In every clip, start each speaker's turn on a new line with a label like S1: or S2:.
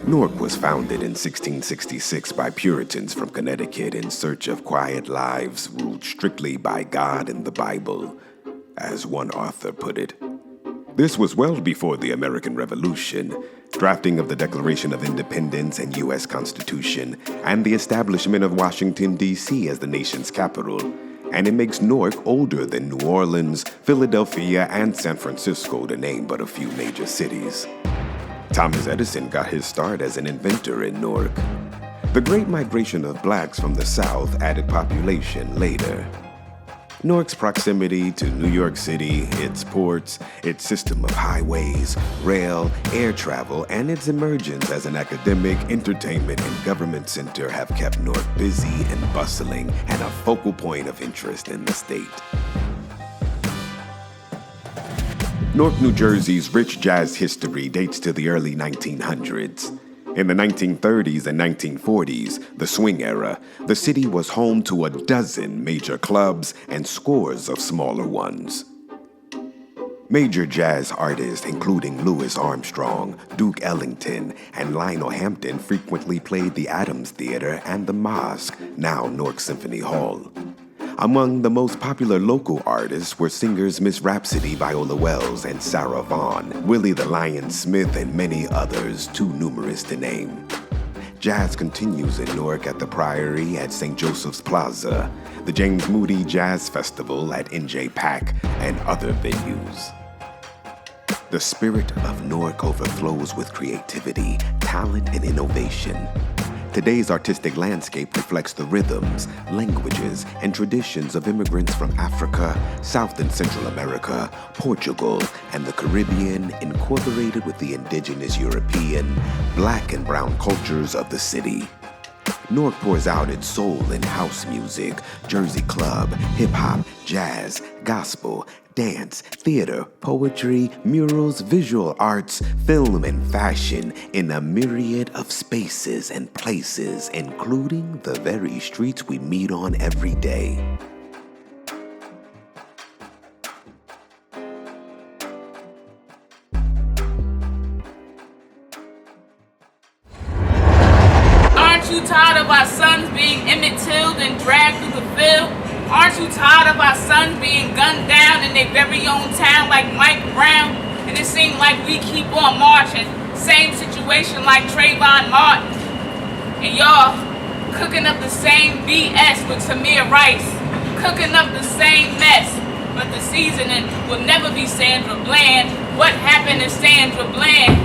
S1: Newark was founded in 1666 by Puritans from Connecticut in search of quiet lives ruled strictly by God and the Bible, as one author put it. This was well before the American Revolution, drafting of the Declaration of Independence and U.S. Constitution, and the establishment of Washington, D.C. as the nation's capital, and it makes Newark older than New Orleans, Philadelphia, and San Francisco, to name but a few major cities. Thomas Edison got his start as an inventor in Newark. The Great Migration of blacks from the South added population later. Newark's proximity to New York City, its ports, its system of highways, rail, air travel, and its emergence as an academic, entertainment, and government center have kept Newark busy and bustling and a focal point of interest in the state. Newark, New Jersey's rich jazz history dates to the early 1900s. In the 1930s and 1940s, the swing era, the city was home to a dozen major clubs and scores of smaller ones. Major jazz artists, including Louis Armstrong, Duke Ellington, and Lionel Hampton, frequently played the Adams Theater and the Mosque, now Newark Symphony Hall. Among the most popular local artists were singers Miss Rhapsody, Viola Wells, and Sarah Vaughan, Willie the Lion Smith, and many others, too numerous to name. Jazz continues in Newark at the Priory at St. Joseph's Plaza, the James Moody Jazz Festival at NJ Pack, and other venues. The spirit of Newark overflows with creativity, talent, and innovation. Today's artistic landscape reflects the rhythms, languages, and traditions of immigrants from Africa, South and Central America, Portugal, and the Caribbean, incorporated with the indigenous European, black and brown cultures of the city. Newark pours out its soul in house music, Jersey club, hip-hop, jazz, gospel, dance, theater, poetry, murals, visual arts, film, and fashion in a myriad of spaces and places, including the very streets we meet on every day.
S2: Aren't you tired of our sons being Emmett Tilled and dragged through the field? Aren't you tired of our sons being gunned down in their very own town like Mike Brown? And it seems like we keep on marching. Same situation like Trayvon Martin. And y'all cooking up the same BS with Tamir Rice. Cooking up the same mess. But the seasoning will never be Sandra Bland. What happened to Sandra Bland?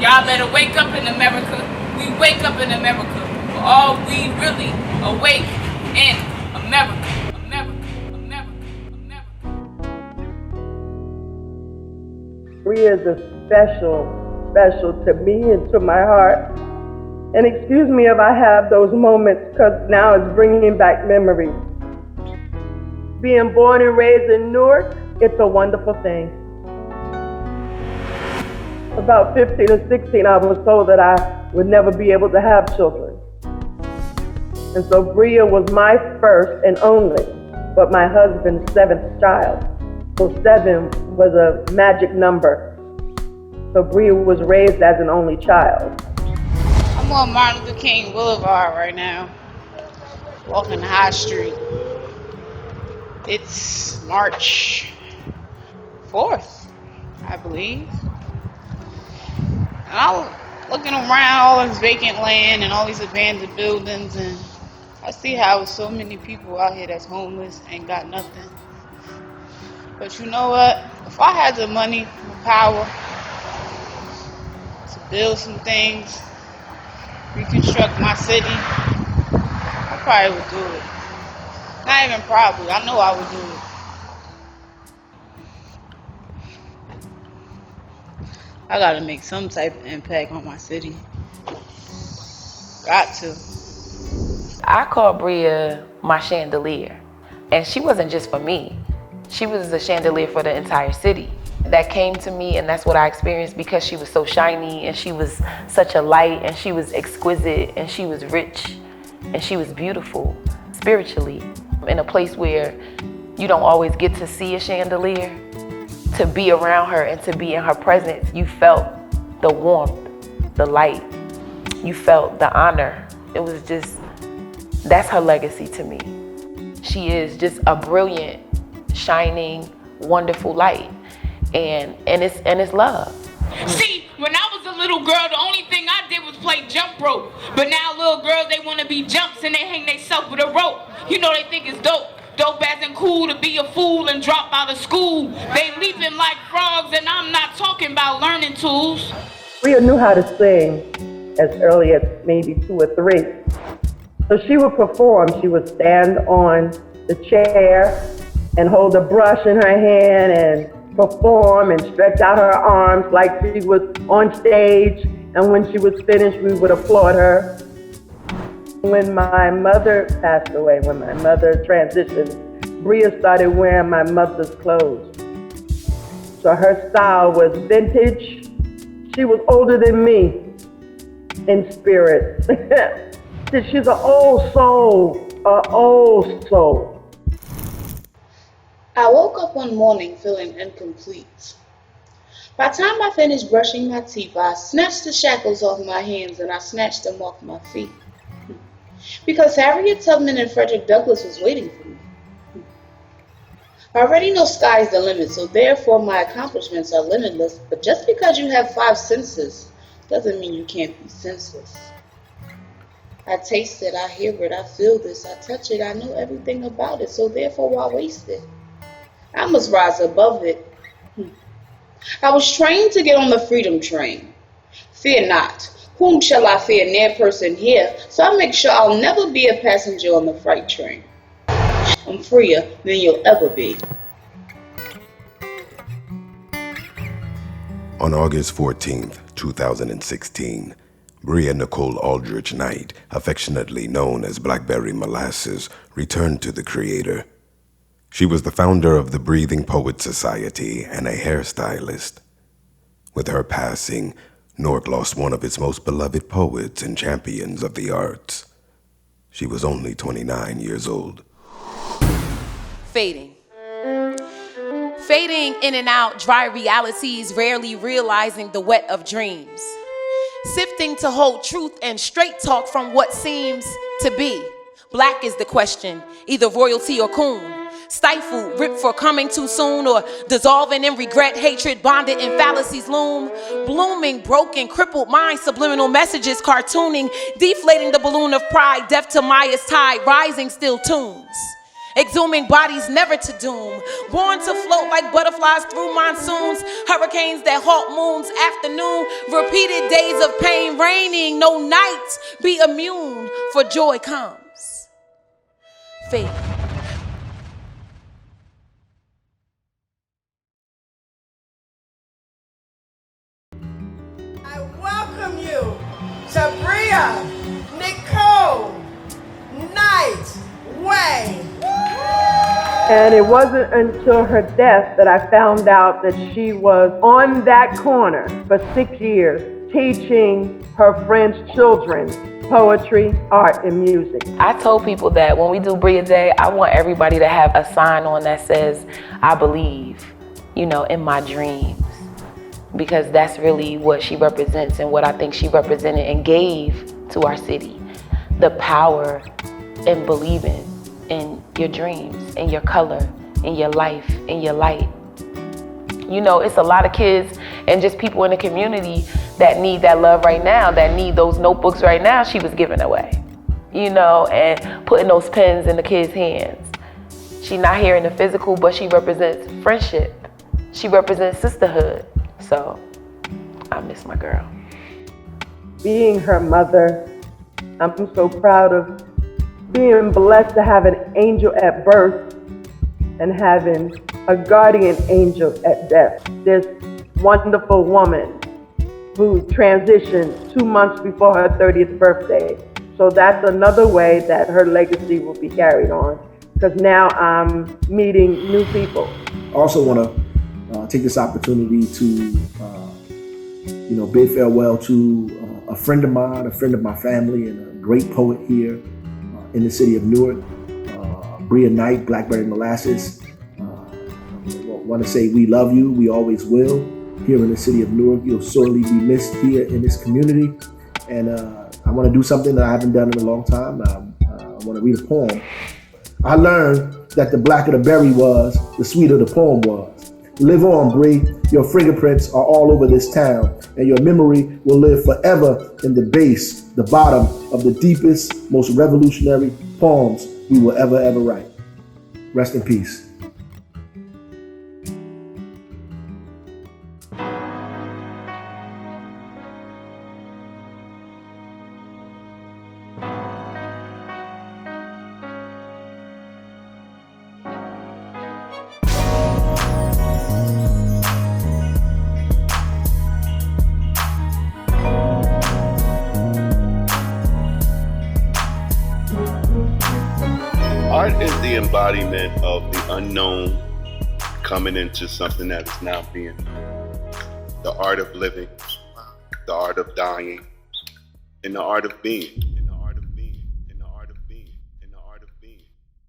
S2: Y'all better wake up in America. We wake up in America. For all we really awake in America.
S3: Bria is special to me and to my heart. And excuse me if I have those moments, because now it's bringing back memories. Being born and raised in Newark, it's a wonderful thing. About 15 or 16, I was told that I would never be able to have children. And so Bria was my first and only, but my husband's seventh child. So 7 was a magic number. So Bria was raised as an only child.
S4: I'm on Martin Luther King Boulevard right now, walking High Street. It's March 4th, I believe. And I was looking around all this vacant land and all these abandoned buildings, and I see how so many people out here that's homeless ain't got nothing. But you know what? If I had the money, the power to build some things, reconstruct my city, I probably would do it. Not even probably, I know I would do it. I gotta make some type of impact on my city. Got to.
S5: I call Bria my chandelier, and she wasn't just for me. She was a chandelier for the entire city. That came to me, and that's what I experienced because she was so shiny, and she was such a light, and she was exquisite, and she was rich, and she was beautiful spiritually. In a place where you don't always get to see a chandelier, to be around her and to be in her presence, you felt the warmth, the light, you felt the honor. It was just, that's her legacy to me. She is just a brilliant, shining, wonderful light, and it's love.
S2: See, when I was a little girl, the only thing I did was play jump rope. But now little girls, they want to be jumps and they hang themselves with a rope. You know, they think it's dope. Dope as in cool to be a fool and drop out of school. They leaping like frogs, and I'm not talking about learning tools.
S3: Bria knew how to sing as early as maybe 2 or 3. So she would perform. She would stand on the chair and hold a brush in her hand and perform and stretch out her arms like she was on stage. And when she was finished, we would applaud her. When my mother passed away, when my mother transitioned, Bria started wearing my mother's clothes. So her style was vintage. She was older than me in spirit. She's an old soul, an old soul.
S4: I woke up one morning feeling incomplete. By the time I finished brushing my teeth, I snatched the shackles off my hands and I snatched them off my feet. Because Harriet Tubman and Frederick Douglass was waiting for me. I already know sky's the limit, so therefore my accomplishments are limitless. But just because you have 5 senses doesn't mean you can't be senseless. I taste it, I hear it, I feel this, I touch it, I know everything about it, so therefore why waste it? I must rise above it. I was trained to get on the freedom train. Fear not. Whom shall I fear? Near person here. So I make sure I'll never be a passenger on the freight train. I'm freer than you'll ever be.
S1: On August 14th, 2016, Bria Nicole Aldrich Knight, affectionately known as Blkbrry Molassez, returned to the Creator. She was the founder of the Breathing Poets Society and a hairstylist. With her passing, Newark lost one of its most beloved poets and champions of the arts. She was only 29 years old.
S6: Fading. Fading in and out dry realities, rarely realizing the wet of dreams. Sifting to hold truth and straight talk from what seems to be. Black is the question, either royalty or coon. Stifled, ripped for coming too soon, or dissolving in regret, hatred, bonded in fallacies loom. Blooming, broken, crippled minds, subliminal messages, cartooning, deflating the balloon of pride, deaf to Maya's tide, rising still tunes. Exhuming bodies never to doom, born to float like butterflies through monsoons, hurricanes that halt moons, afternoon, repeated days of pain, raining, no night, be immune, for joy comes. Fate.
S7: I welcome you to Bria, Nicole, Night, Way.
S3: And it wasn't until her death that I found out that she was on that corner for 6 years, teaching her friends' children poetry, art, and music.
S5: I told people that when we do Bria Day, I want everybody to have a sign on that says, I believe, in my dreams. Because that's really what she represents and what I think she represented and gave to our city. The power in believing in your dreams, in your color, in your life, in your light. It's a lot of kids and just people in the community that need that love right now, that need those notebooks right now she was giving away, and putting those pens in the kids' hands. She's not here in the physical, but she represents friendship. She represents sisterhood. So I miss my girl.
S3: Being her mother, I'm so proud of being blessed to have an angel at birth and having a guardian angel at death. This wonderful woman who transitioned 2 months before her 30th birthday. So that's another way that her legacy will be carried on, because now I'm meeting new people.
S8: I also want to take this opportunity to bid farewell to a friend of mine, a friend of my family, and a great poet here in the city of Newark, Bria Knight, Blkbrry Molassez. I want to say we love you. We always will. Here in the city of Newark, you'll sorely be missed here in this community. And I want to do something that I haven't done in a long time. I want to read a poem. I learned that the blacker the berry was, the sweeter the poem was. Live on, Bree. Your fingerprints are all over this town, and your memory will live forever in the base, the bottom of the deepest, most revolutionary poems we will ever write. Rest in peace.
S9: Art is the embodiment of the unknown coming into something that is now being the art of living, the art of dying, and the art of being.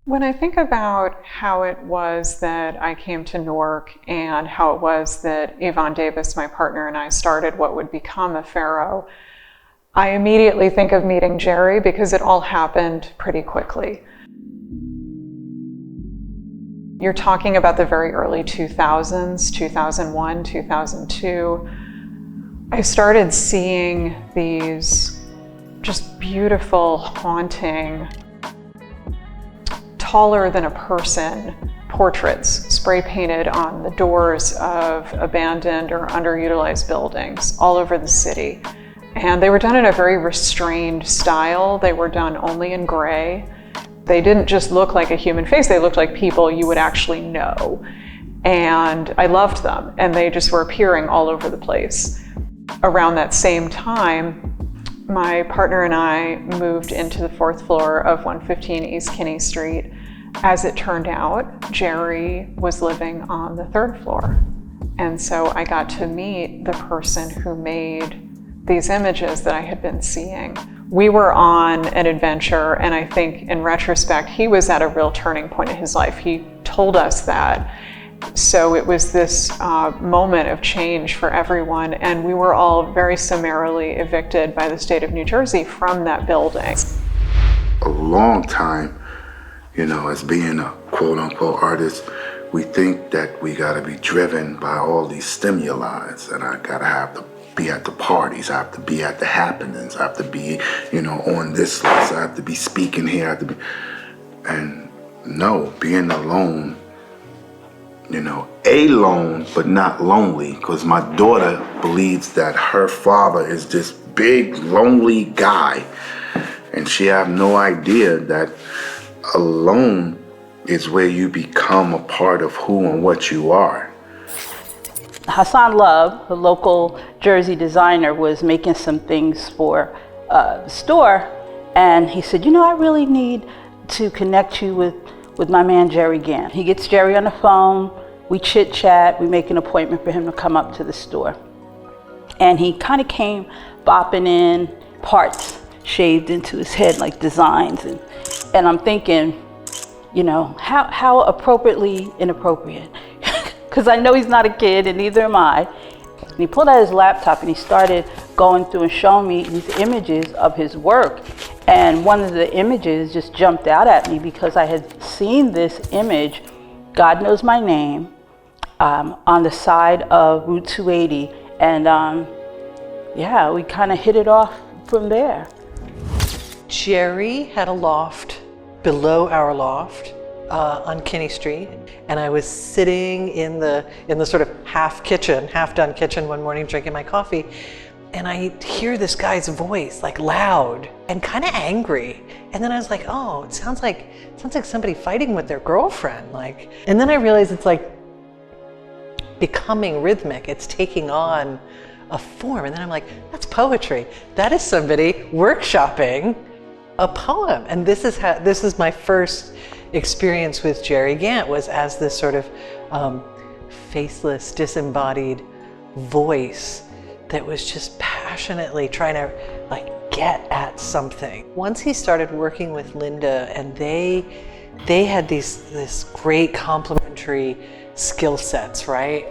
S10: When I think about how it was that I came to Newark and how it was that Yvonne Davis, my partner, and I started what would become a Pharaoh, I immediately think of meeting Jerry because it all happened pretty quickly. You're talking about the very early 2000s, 2001, 2002. I started seeing these just beautiful, haunting, taller than a person portraits spray painted on the doors of abandoned or underutilized buildings all over the city. And they were done in a very restrained style. They were done only in gray. They didn't just look like a human face, they looked like people you would actually know. And I loved them, and they just were appearing all over the place. Around that same time, my partner and I moved into the 4th floor of 115 East Kinney Street. As it turned out, Jerry was living on the 3rd floor. And so I got to meet the person who made these images that I had been seeing. We were on an adventure, and I think in retrospect, he was at a real turning point in his life. He told us that. So it was this moment of change for everyone, and we were all very summarily evicted by the state of New Jersey from that building.
S11: A long time, as being a quote unquote artist, we think that we gotta be driven by all these stimuli, and I gotta be at the parties, I have to be at the happenings, I have to be, on this list, I have to be speaking here, I have to be, and no, being alone, alone, but not lonely, because my daughter believes that her father is this big, lonely guy, and she have no idea that alone is where you become a part of who and what you are.
S12: Hassan Love, the local Jersey designer, was making some things for the store, and he said, I really need to connect you with my man Jerry Gant. He gets Jerry on the phone, we chit chat, we make an appointment for him to come up to the store. And he kind of came bopping in, parts shaved into his head like designs, and I'm thinking, how appropriately inappropriate. Because I know he's not a kid, and neither am I. And he pulled out his laptop and he started going through and showing me these images of his work. And one of the images just jumped out at me because I had seen this image, God Knows My Name, on the side of Route 280. And we kind of hit it off from there.
S13: Jerry had a loft below our loft on Kinney Street, and I was sitting in the sort of half done kitchen one morning drinking my coffee, and I hear this guy's voice, like loud and kind of angry, and then I was like, oh, it sounds like somebody fighting with their girlfriend, and then I realized it's like becoming rhythmic, it's taking on a form, and then I'm like, that's poetry. That is somebody workshopping a poem. And this is my first experience with Jerry Gant, was as this sort of faceless, disembodied voice that was just passionately trying to get at something. Once he started working with Linda, and they had this great complementary skill sets, right?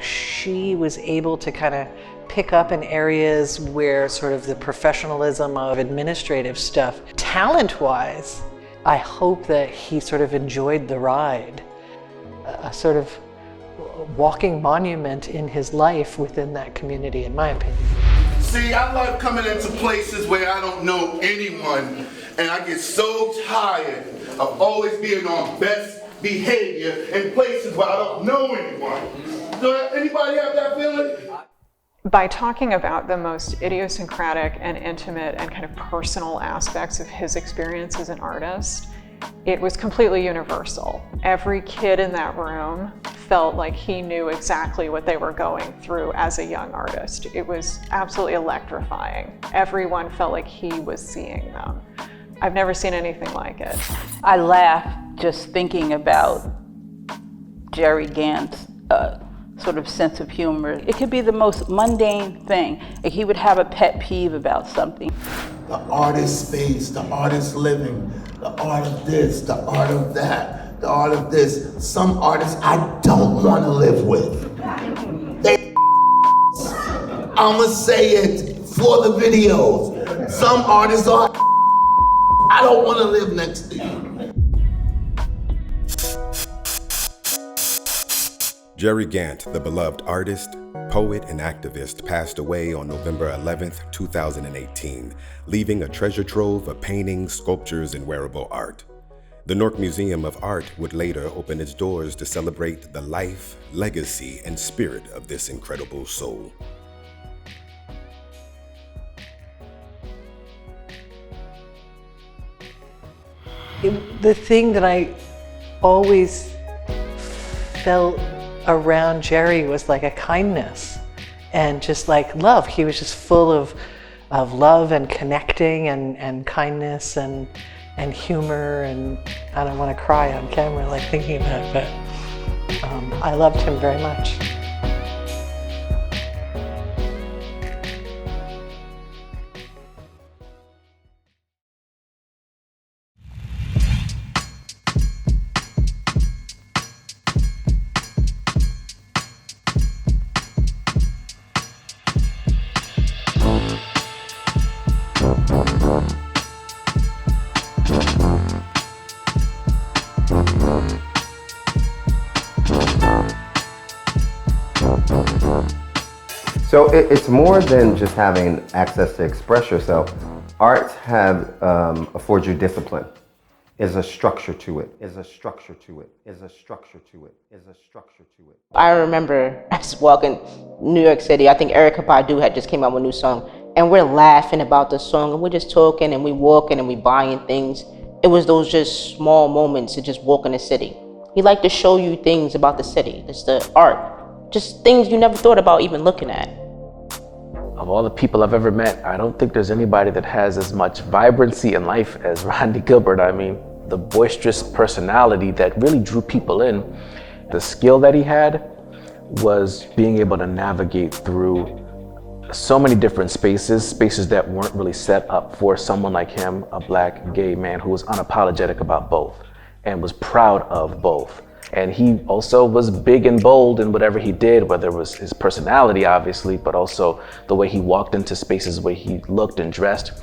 S13: She was able to kind of pick up in areas where sort of the professionalism of administrative stuff, talent-wise, I hope that he sort of enjoyed the ride, a sort of walking monument in his life within that community, in my opinion.
S11: See, I love coming into places where I don't know anyone, and I get so tired of always being on best behavior in places where I don't know anyone. Does anybody have that feeling?
S10: By talking about the most idiosyncratic and intimate and kind of personal aspects of his experience as an artist, it was completely universal. Every kid in that room felt like he knew exactly what they were going through as a young artist. It was absolutely electrifying. Everyone felt like he was seeing them. I've never seen anything like it.
S12: I laugh just thinking about Jerry Gant's sort of sense of humor. It could be the most mundane thing. Like he would have a pet peeve about something.
S11: The artist space, the artist living, the art of this, the art of that, the art of this. Some artists I don't want to live with. I'ma say it for the videos. Some artists are I don't want to live next to you.
S1: Jerry Gant, the beloved artist, poet, and activist, passed away on November 11th, 2018, leaving a treasure trove of paintings, sculptures, and wearable art. The Newark Museum of Art would later open its doors to celebrate the life, legacy, and spirit of this incredible soul.
S13: The thing that I always felt around Jerry was like a kindness and just like love. He was just full of love and connecting and kindness and humor, and I don't want to cry on camera like thinking about it, but I loved him very much.
S14: So it's more than just having access to express yourself. Arts have afford you discipline. Is a structure to it. Is a structure to it. Is a structure to it. Is a structure to it.
S15: I remember I was walking New York City. I think Erykah Badu had just came out with a new song, and we're laughing about the song, and we're just talking, and we walking, and we buying things. It was those just small moments of just walking the city. He liked to show you things about the city. It's the art, just things you never thought about even looking at.
S16: Of all the people I've ever met, I don't think there's anybody that has as much vibrancy in life as Rodney Gilbert. I mean, the boisterous personality that really drew people in. The skill that he had was being able to navigate through so many different spaces that weren't really set up for someone like him, a black gay man who was unapologetic about both and was proud of both. And he also was big and bold in whatever he did, whether it was his personality, obviously, but also the way he walked into spaces, the way he looked and dressed.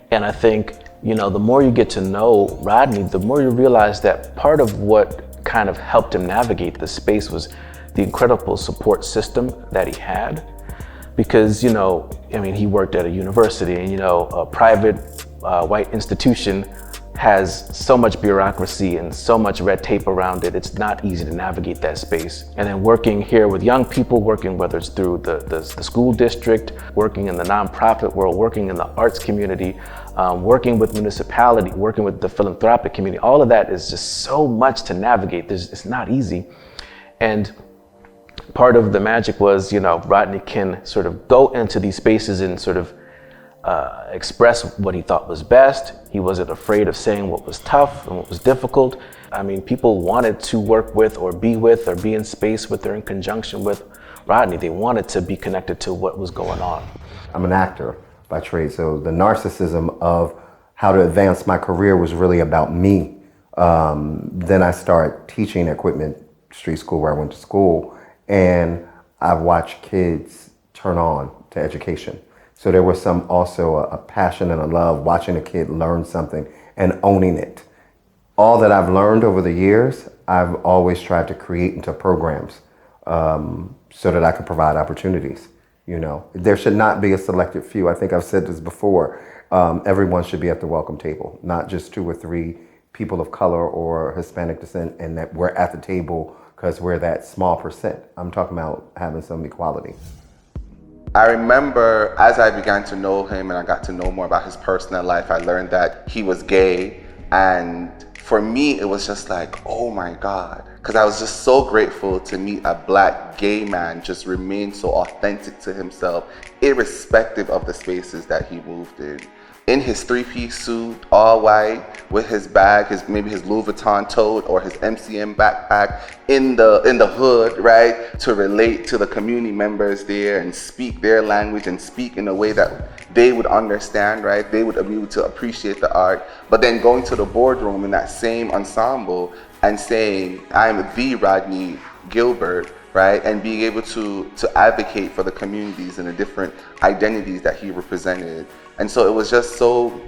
S16: And I think, you know, the more you get to know Rodney, the more you realize that part of what kind of helped him navigate the space was the incredible support system that he had. Because, you know, I mean, he worked at a university, and, you know, a private white institution has so much bureaucracy and so much red tape around it. It's not easy to navigate that space. And then working here with young people, working whether it's through the school district, working in the nonprofit world, working in the arts community, working with municipality, working with the philanthropic community, all of that is just so much to navigate. It's not easy. And part of the magic was, you know, Rodney can sort of go into these spaces and sort of express what he thought was best. He wasn't afraid of saying what was tough and what was difficult. I mean, people wanted to work with or be in space with or in conjunction with Rodney. They wanted to be connected to what was going on.
S14: I'm an actor by trade, so the narcissism of how to advance my career was really about me. Then I started teaching at Equipment Street School, where I went to school, and I've watched kids turn on to education. So there was also a passion and a love watching a kid learn something and owning it. All that I've learned over the years, I've always tried to create into programs so that I could provide opportunities. You know, there should not be a selected few. I think I've said this before. Everyone should be at the welcome table, not just 2 or 3 people of color or Hispanic descent, and that we're at the table because we're that small percent. I'm talking about having some equality.
S9: I remember as I began to know him and I got to know more about his personal life, I learned that he was gay. And for me, it was just like, oh my God. Because I was just so grateful to meet a Black gay man just remain so authentic to himself, irrespective of the spaces that he moved in his 3-piece suit, all white, with his bag, maybe his Louis Vuitton tote or his MCM backpack in the hood, right? To relate to the community members there and speak their language and speak in a way that they would understand, right? They would be able to appreciate the art. But then going to the boardroom in that same ensemble and saying, I'm the Rodney Gilbert, right? And being able to advocate for the communities and the different identities that he represented. And so it was just so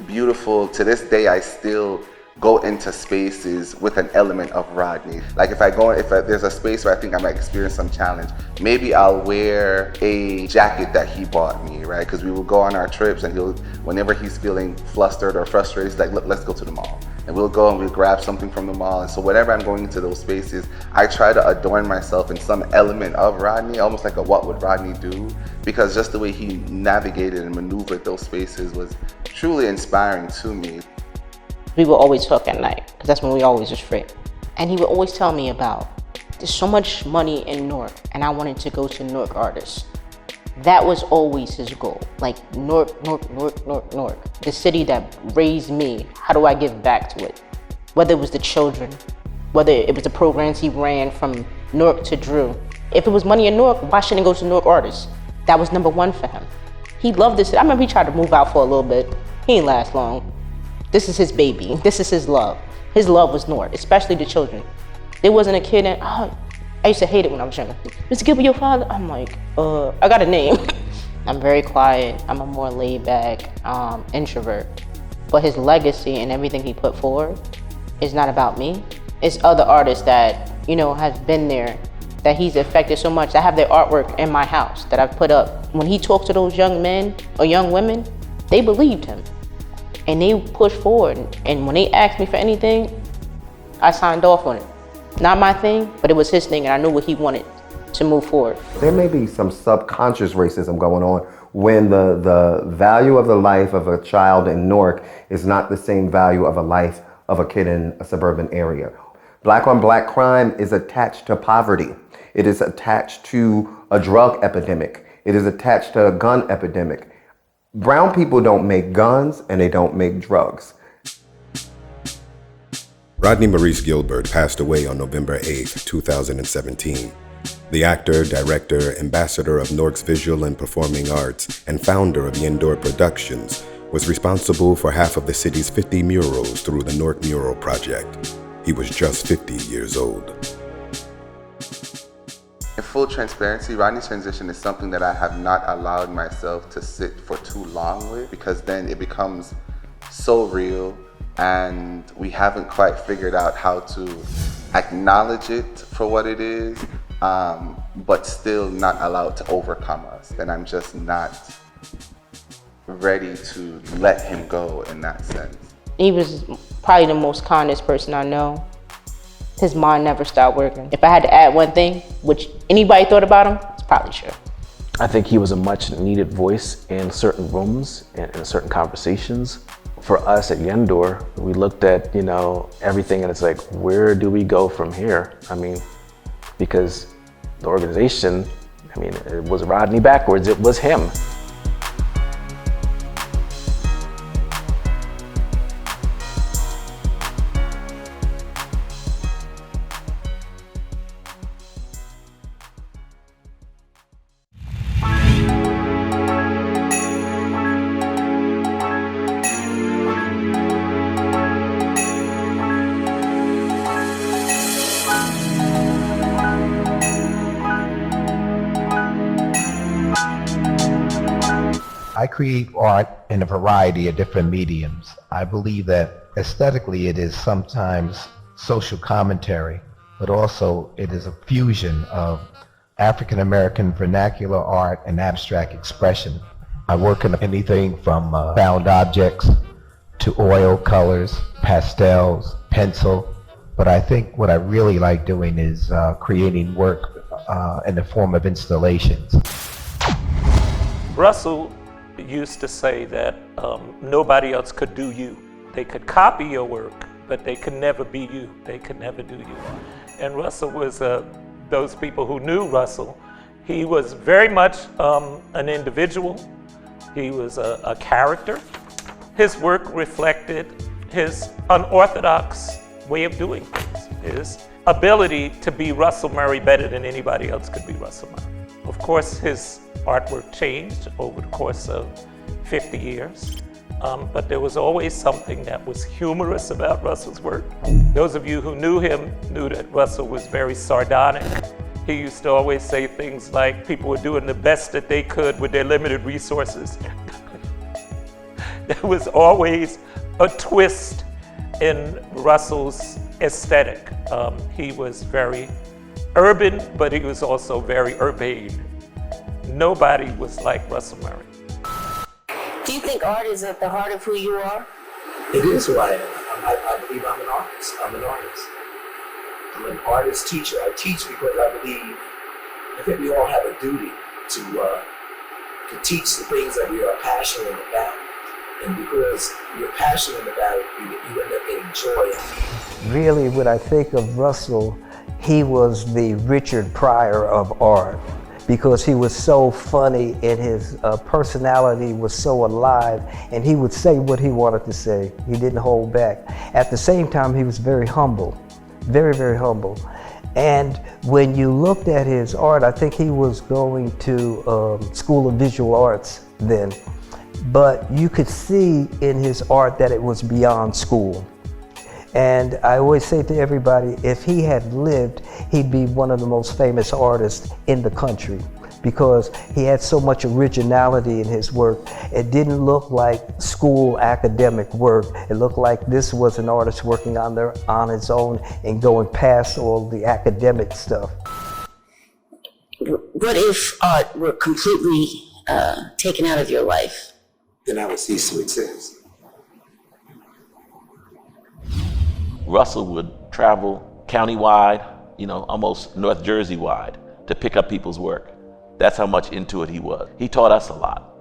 S9: beautiful. To this day, I still go into spaces with an element of Rodney. Like if there's a space where I think I might experience some challenge, maybe I'll wear a jacket that he bought me, right? Because we will go on our trips and whenever he's feeling flustered or frustrated, he's like, look, let's go to the mall. And we'll go and we'll grab something from the mall. And so whenever I'm going into those spaces, I try to adorn myself in some element of Rodney, almost like a what would Rodney do? Because just the way he navigated and maneuvered those spaces was truly inspiring to me.
S15: We would always talk at night, because that's when we always was free. And he would always tell me about, there's so much money in Newark, and I wanted to go to Newark artists. That was always his goal. Like Newark, the city that raised me, how do I give back to it? Whether it was the children, whether it was the programs he ran from Newark to Drew. If it was money in Newark, why shouldn't it go to Newark artists? That was number 1 for him. He loved this. I remember he tried to move out for a little bit. He didn't last long. This is his baby. This is his love. His love was Newark, especially the children. There wasn't a kid that, I used to hate it when I was younger. Mr. Gilbert, your father? I'm like, I got a name. I'm very quiet. I'm a more laid back introvert. But his legacy and everything he put forward is not about me. It's other artists that, has been there, that he's affected so much. I have their artwork in my house that I've put up. When he talked to those young men or young women, they believed him. And they pushed forward. And when they asked me for anything, I signed off on it. Not my thing, but it was his thing, and I knew what he wanted to move forward.
S14: There may be some subconscious racism going on when the value of the life of a child in Newark is not the same value of a life of a kid in a suburban area. Black on black crime is attached to poverty. It is attached to a drug epidemic. It is attached to a gun epidemic. Brown people don't make guns and they don't make drugs.
S1: Rodney Maurice Gilbert passed away on November 8, 2017. The actor, director, ambassador of Newark's visual and performing arts, and founder of Indoor Productions, was responsible for half of the city's 50 murals through the Newark Mural Project. He was just 50 years old.
S9: In full transparency, Rodney's transition is something that I have not allowed myself to sit for too long with, because then it becomes so real and we haven't quite figured out how to acknowledge it for what it is, but still not allow it to overcome us. And I'm just not ready to let him go in that sense.
S15: He was probably the most kindest person I know. His mind never stopped working. If I had to add one thing, which anybody thought about him, it's probably true.
S16: I think he was a much needed voice in certain rooms and in certain conversations. For us at Yendor, we looked at, everything, and it's like, where do we go from here? I mean, because the organization, it was Rodney backwards, it was him.
S17: I create art in a variety of different mediums. I believe that aesthetically it is sometimes social commentary, but also it is a fusion of African American vernacular art and abstract expression. I work in anything from found objects to oil colors, pastels, pencil, but I think what I really like doing is creating work in the form of installations.
S18: Russell used to say that nobody else could do you. They could copy your work, but they could never be you. They could never do you. And Russell was those people who knew Russell. He was very much an individual. He was a character. His work reflected his unorthodox way of doing things, his ability to be Russell Murray better than anybody else could be Russell Murray. Of course, his artwork changed over the course of 50 years, but there was always something that was humorous about Russell's work. Those of you who knew him knew that Russell was very sardonic. He used to always say things like people were doing the best that they could with their limited resources. There was always a twist in Russell's aesthetic. He was very urban, but he was also very urbane. Nobody was like Russell Murray.
S19: Do you think art is at the heart of who you are?
S8: It is who I am. I believe I'm an artist. I'm an artist. I'm an artist teacher. I teach because I think we all have a duty to teach the things that we are passionate about. And because you're passionate about it, you end up getting joy.
S20: Really, when I think of Russell, he was the Richard Pryor of art, because he was so funny and his personality was so alive, and he would say what he wanted to say. He didn't hold back. At the same time, he was very humble, very, very humble. And when you looked at his art, I think he was going to School of Visual Arts then, but you could see in his art that it was beyond school. And I always say to everybody, if he had lived, he'd be one of the most famous artists in the country, because he had so much originality in his work. It didn't look like school academic work. It looked like this was an artist working on his own and going past all the academic stuff.
S19: What if art were completely taken out of your life?
S8: Then I would cease to exist.
S16: Russell would travel county-wide, almost North Jersey-wide, to pick up people's work. That's how much into it he was. He taught us a lot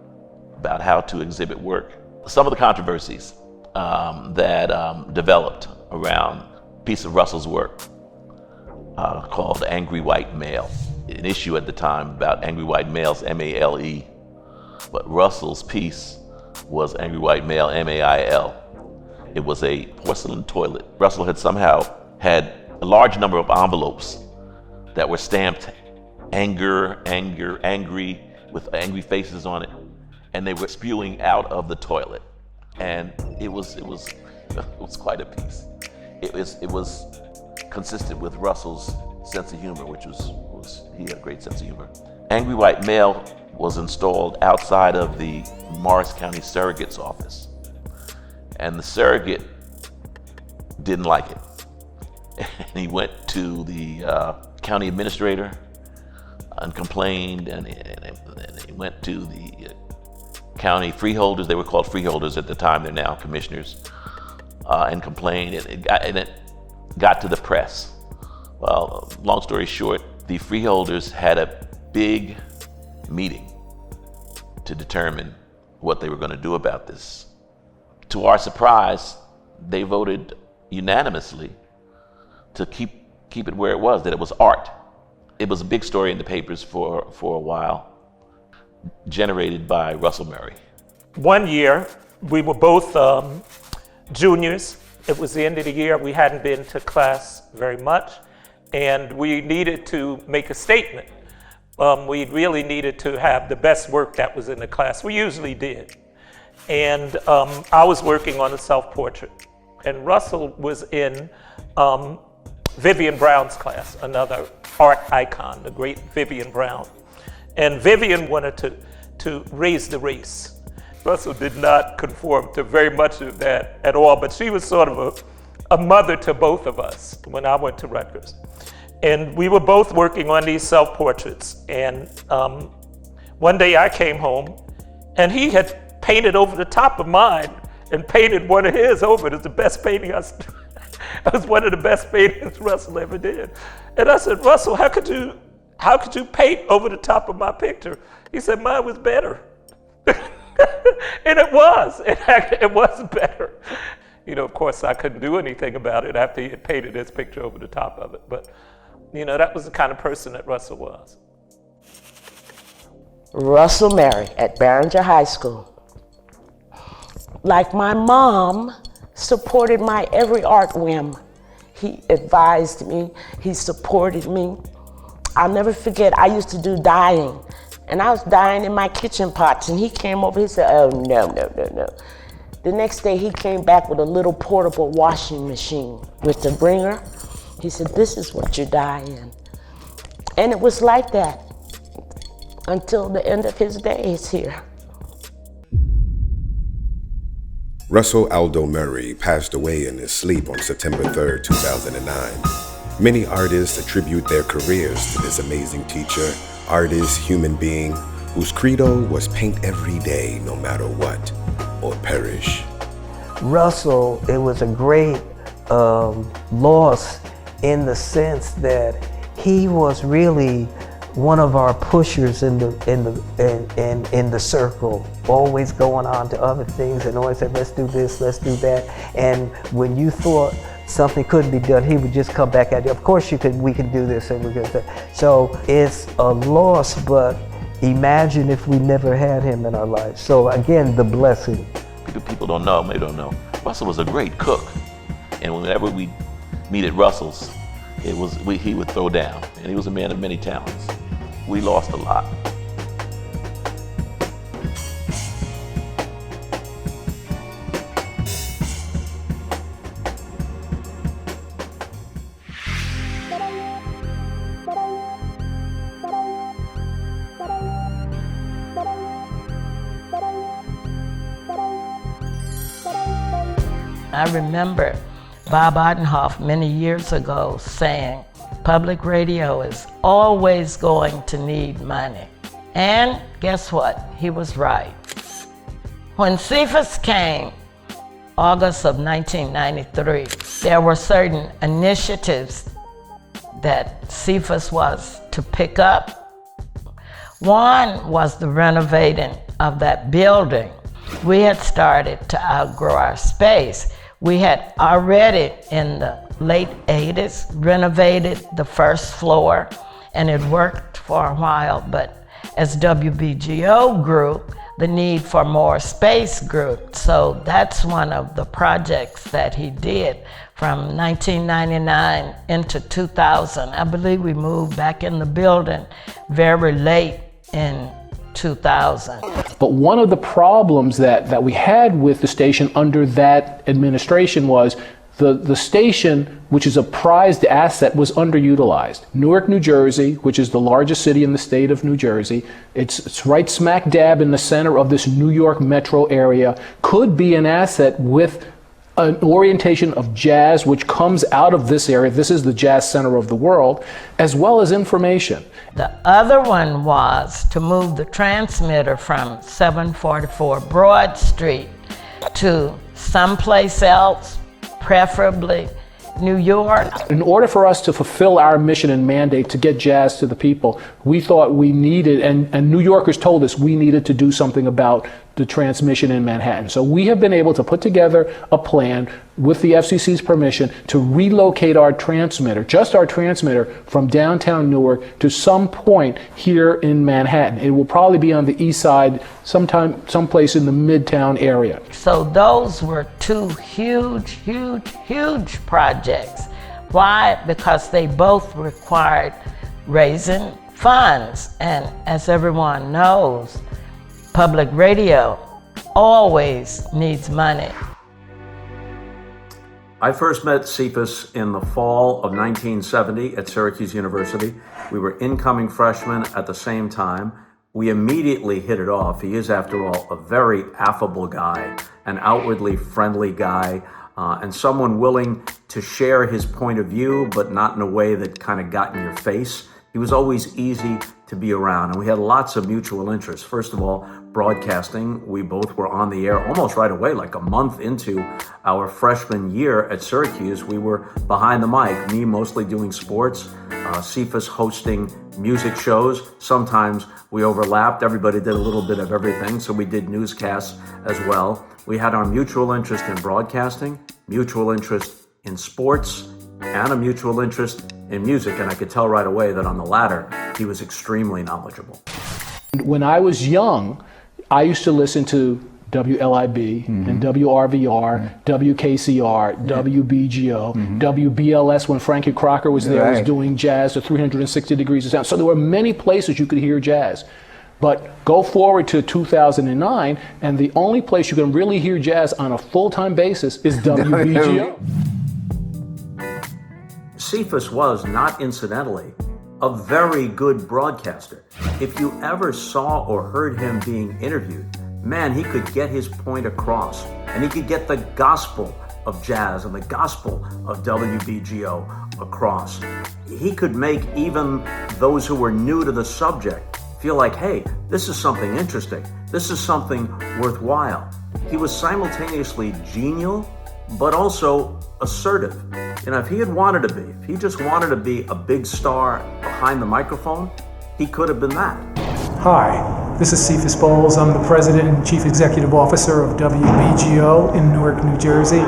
S16: about how to exhibit work. Some of the controversies that developed around a piece of Russell's work called Angry White Male. An issue at the time about angry white males, M-A-L-E, but Russell's piece was Angry White Male, M-A-I-L. It was a porcelain toilet. Russell had somehow had a large number of envelopes that were stamped anger, angry, with angry faces on it, and they were spewing out of the toilet. And it was quite a piece. It was consistent with Russell's sense of humor, which was he had a great sense of humor. Angry White Male was installed outside of the Morris County Surrogate's office. And the surrogate didn't like it. And he went to the county administrator and complained, and he went to the county freeholders. They were called freeholders at the time, they're now commissioners, and complained, and it got to the press. Well, long story short, the freeholders had a big meeting to determine what they were going to do about this. To our surprise, they voted unanimously to keep it where it was, that it was art. It was a big story in the papers for a while, generated by Russell Murray.
S18: One year, we were both juniors. It was the end of the year. We hadn't been to class very much, and we needed to make a statement. We really needed to have the best work that was in the class. We usually did. And I was working on a self-portrait, and Russell was in Vivian Brown's class, another art icon, the great Vivian Brown. And Vivian wanted to raise the race. Russell did not conform to very much of that at all, but she was sort of a mother to both of us when I went to Rutgers. And we were both working on these self-portraits. And one day I came home and he had painted over the top of mine and painted one of his over it. It's the best painting it was one of the best paintings Russell ever did. And I said, Russell, how could you paint over the top of my picture? He said, mine was better. And it was. It was better. You know, of course, I couldn't do anything about it after he had painted his picture over the top of it. But, you know, that was the kind of person that Russell was.
S21: Russell Mary at Barringer High School. Like my mom supported my every art whim. He advised me, he supported me. I'll never forget, I used to do dyeing. And I was dyeing in my kitchen pots, and he came over, he said, oh, no. The next day, he came back with a little portable washing machine with the bringer. He said, this is what you dye in. And it was like that until the end of his days here.
S1: Russell Aldo Murray passed away in his sleep on September 3rd, 2009. Many artists attribute their careers to this amazing teacher, artist, human being, whose credo was paint every day, no matter what, or perish.
S20: Russell, it was a great loss in the sense that he was really one of our pushers in the circle, always going on to other things and always said, let's do this, let's do that. And when you thought something couldn't be done, he would just come back at you. Of course we can do this and we can do that. So it's a loss, but imagine if we never had him in our lives. So again, the blessing.
S22: People don't know, maybe don't know. Russell was a great cook. And whenever we meet at Russell's, he would throw down. And he was a man of many talents. We lost a lot.
S21: I remember Bob Odenhoff many years ago saying, public radio is always going to need money. And guess what? He was right. When Cephas came, August of 1993, there were certain initiatives that Cephas was to pick up. One was the renovating of that building. We had started to outgrow our space. We had already in the late 80s renovated the first floor, and it worked for a while, but as WBGO grew, the need for more space grew. So that's one of the projects that he did from 1999 into 2000. I believe we moved back in the building very late in 2000.
S23: But one of the problems that we had with the station under that administration was the station, which is a prized asset, was underutilized. Newark, New Jersey, which is the largest city in the state of New Jersey, it's right smack dab in the center of this New York metro area, could be an asset with an orientation of jazz, which comes out of this area. This is the jazz center of the world, as well as information.
S21: The other one was to move the transmitter from 744 Broad Street to someplace else, preferably New York.
S23: In order for us to fulfill our mission and mandate to get jazz to the people, we thought we needed, and New Yorkers told us we needed to do something about the transmission in Manhattan. So we have been able to put together a plan with the FCC's permission to relocate our transmitter, just our transmitter, from downtown Newark to some point here in Manhattan. It will probably be on the east side, someplace in the Midtown area.
S21: So those were two huge projects. Why? Because they both required raising funds. And as everyone knows, public radio always needs money.
S24: I first met Cephas in the fall of 1970 at Syracuse University. We were incoming freshmen at the same time. We immediately hit it off. He is, after all, a very affable guy, an outwardly friendly guy, and someone willing to share his point of view, but not in a way that kind of got in your face. He was always easy to be around, and we had lots of mutual interests. First of all, broadcasting. We both were on the air almost right away, like a month into our freshman year at Syracuse. We were behind the mic, me mostly doing sports, Cephas hosting music shows. Sometimes we overlapped. Everybody did a little bit of everything, so we did newscasts as well. We had our mutual interest in broadcasting, mutual interest in sports, and a mutual interest in music, and I could tell right away that on the latter, he was extremely knowledgeable.
S23: When I was young, I used to listen to WLIB and WRVR, WKCR, WBGO, WBLS when Frankie Crocker was there, was doing jazz to 360 degrees of sound. So there were many places you could hear jazz. But go forward to 2009, and the only place you can really hear jazz on a full-time basis is WBGO.
S24: Cephas was, not incidentally, a very good broadcaster. If you ever saw or heard him being interviewed, man, he could get his point across, and he could get the gospel of jazz and the gospel of WBGO across. He could make even those who were new to the subject feel like, hey, this is something interesting. This is something worthwhile. He was simultaneously genial, but also assertive. You know, if he had wanted to be, if he just wanted to be a big star behind the microphone, he could have been that.
S2: Hi, this is Cephas Bowles. I'm the President and Chief Executive Officer of WBGO in Newark, New Jersey.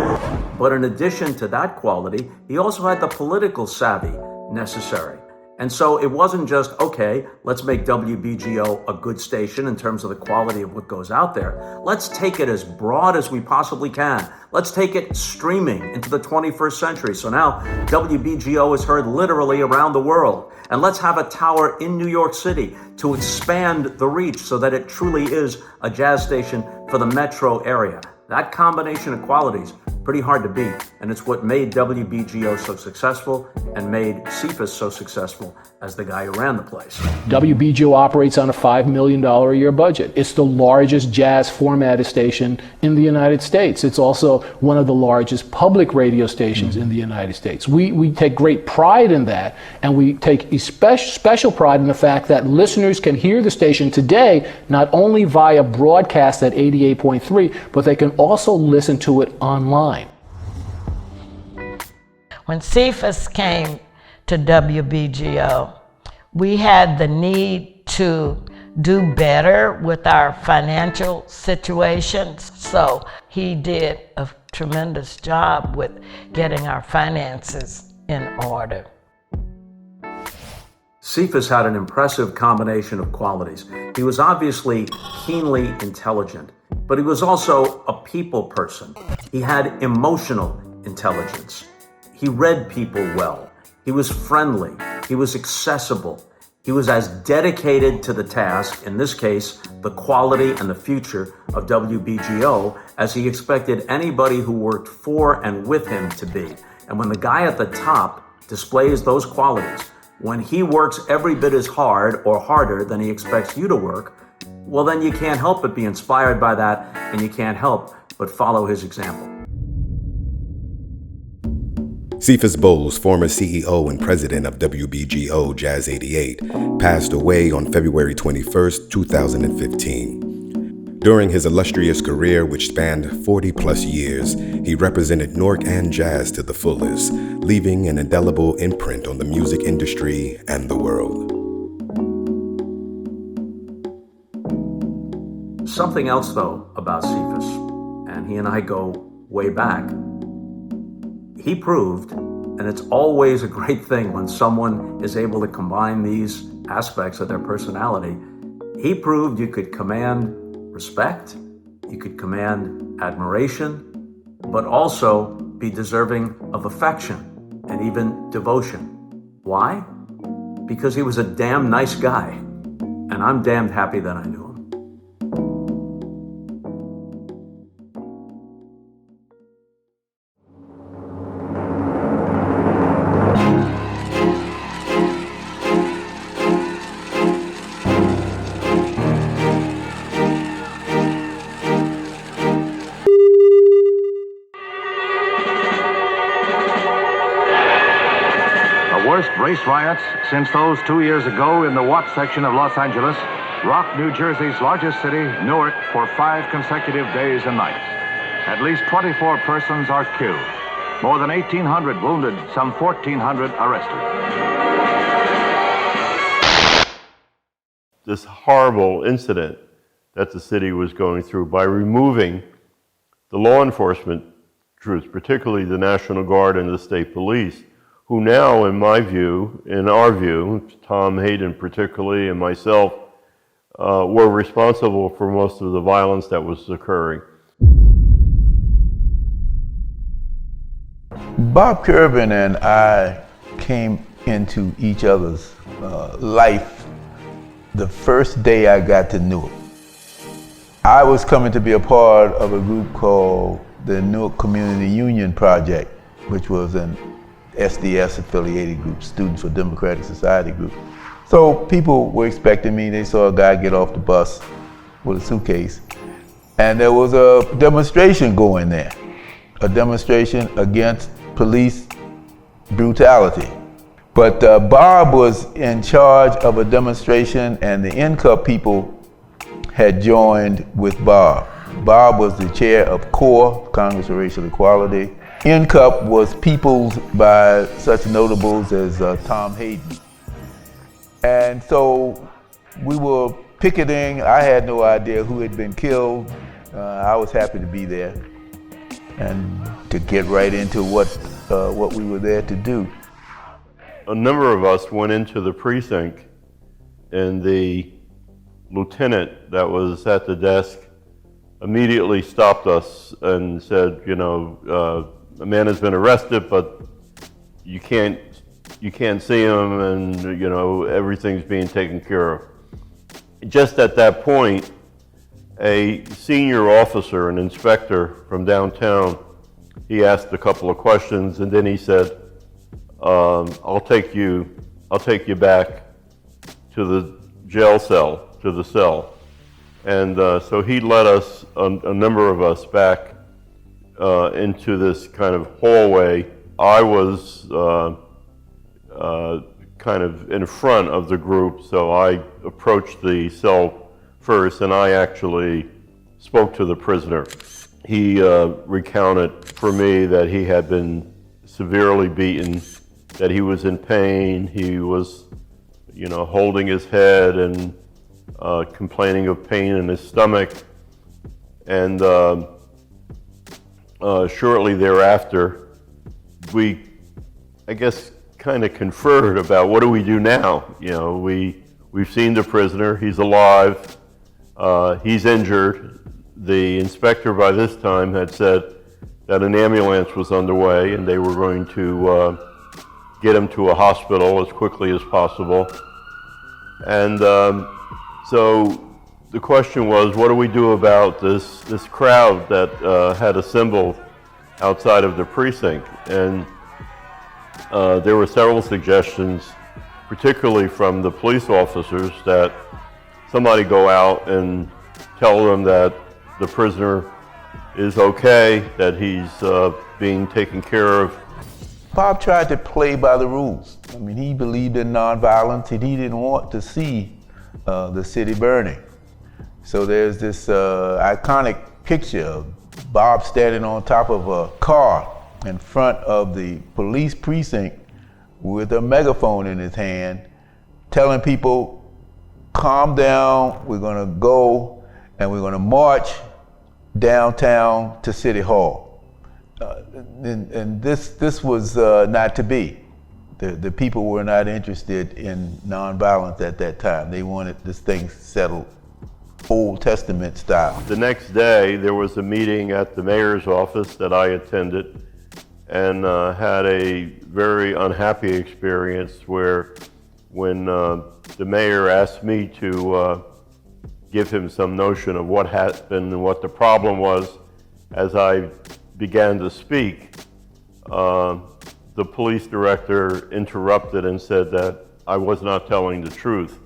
S24: But in addition to that quality, he also had the political savvy necessary. And so it wasn't just, okay, let's make WBGO a good station in terms of the quality of what goes out there. Let's take it as broad as we possibly can. Let's take it streaming into the 21st century. So now WBGO is heard literally around the world. And let's have a tower in New York City to expand the reach so that it truly is a jazz station for the metro area. That combination of qualities, pretty hard to beat, and it's what made WBGO so successful and made Cephas so successful as the guy who ran the place.
S23: WBGO operates on a $5 million a year budget. It's the largest jazz formatted station in the United States. It's also one of the largest public radio stations in the United States. We take great pride in that, and we take special pride in the fact that listeners can hear the station today not only via broadcast at 88.3, but they can also listen to it online.
S21: When Cephas came to WBGO, we had the need to do better with our financial situations. So he did a tremendous job with getting our finances in order.
S24: Cephas had an impressive combination of qualities. He was obviously keenly intelligent, but he was also a people person. He had emotional intelligence. He read people well. He was friendly. He was accessible. He was as dedicated to the task, in this case, the quality and the future of WBGO, as he expected anybody who worked for and with him to be. And when the guy at the top displays those qualities, when he works every bit as hard or harder than he expects you to work, well, then you can't help but be inspired by that, and you can't help but follow his example.
S1: Cephas Bowles, former CEO and president of WBGO Jazz-88, passed away on February 21st, 2015. During his illustrious career, which spanned 40-plus years, he represented Newark and jazz to the fullest, leaving an indelible imprint on the music industry and the world.
S24: Something else, though, about Cephas, and he and I go way back. He proved, and it's always a great thing when someone is able to combine these aspects of their personality, he proved you could command respect, you could command admiration, but also be deserving of affection and even devotion. Why? Because he was a damn nice guy, and I'm damned happy that I knew him.
S4: worst race riots since those 2 years ago in the Watts section of Los Angeles rocked New Jersey's largest city, Newark, for 5 consecutive days and nights. At least 24 persons are killed, more than 1,800 wounded, some 1,400 arrested.
S5: This horrible incident that the city was going through by removing the law enforcement troops, particularly the National Guard and the state police, who now, in my view, in our view, Tom Hayden particularly and myself, were responsible for most of the violence that was occurring.
S6: Bob Curvin and I came into each other's life the first day I got to Newark. I was coming to be a part of a group called the Newark Community Union Project, which was an SDS affiliated group, Students for Democratic Society group. So people were expecting me. They saw a guy get off the bus with a suitcase, and there was a demonstration going there, a demonstration against police brutality. But Bob was in charge of a demonstration, and the NCUP people had joined with Bob. Bob was the chair of CORE, Congress of Racial Equality. NCUP was peopled by such notables as Tom Hayden. And so we were picketing. I had no idea who had been killed. I was happy to be there and to get right into what we were there to do.
S5: A number of us went into the precinct, and the lieutenant that was at the desk immediately stopped us and said, you know, a man has been arrested, but you can't see him, and you know, everything's being taken care of. Just at that point, a senior officer, an inspector from downtown, he asked a couple of questions, and then he said, I'll take you back to the jail cell, to the cell. And so he led us, a number of us, back into this kind of hallway. I was kind of in front of the group, so I approached the cell first, and I actually spoke to the prisoner. He recounted for me that he had been severely beaten, that he was in pain, he was, you know, holding his head and complaining of pain in his stomach. And shortly thereafter, we, I guess, kind of conferred about what do we do now. You know, we've seen the prisoner, he's alive, he's injured. The inspector by this time had said that an ambulance was underway and they were going to get him to a hospital as quickly as possible. And so the question was, what do we do about this crowd that had assembled outside of the precinct? And there were several suggestions, particularly from the police officers, that somebody go out and tell them that the prisoner is okay, that he's being taken care of.
S6: Bob tried to play by the rules. I mean, he believed in nonviolence, and he didn't want to see the city burning. So there's this iconic picture of Bob standing on top of a car in front of the police precinct with a megaphone in his hand, telling people, calm down, we're gonna go and we're gonna march downtown to City Hall. And this was not to be. The people were not interested in nonviolence at that time. They wanted this thing settled Old Testament style.
S5: The next day, there was a meeting at the mayor's office that I attended, and had a very unhappy experience where when the mayor asked me to give him some notion of what happened and what the problem was, as I began to speak, the police director interrupted and said that I was not telling the truth.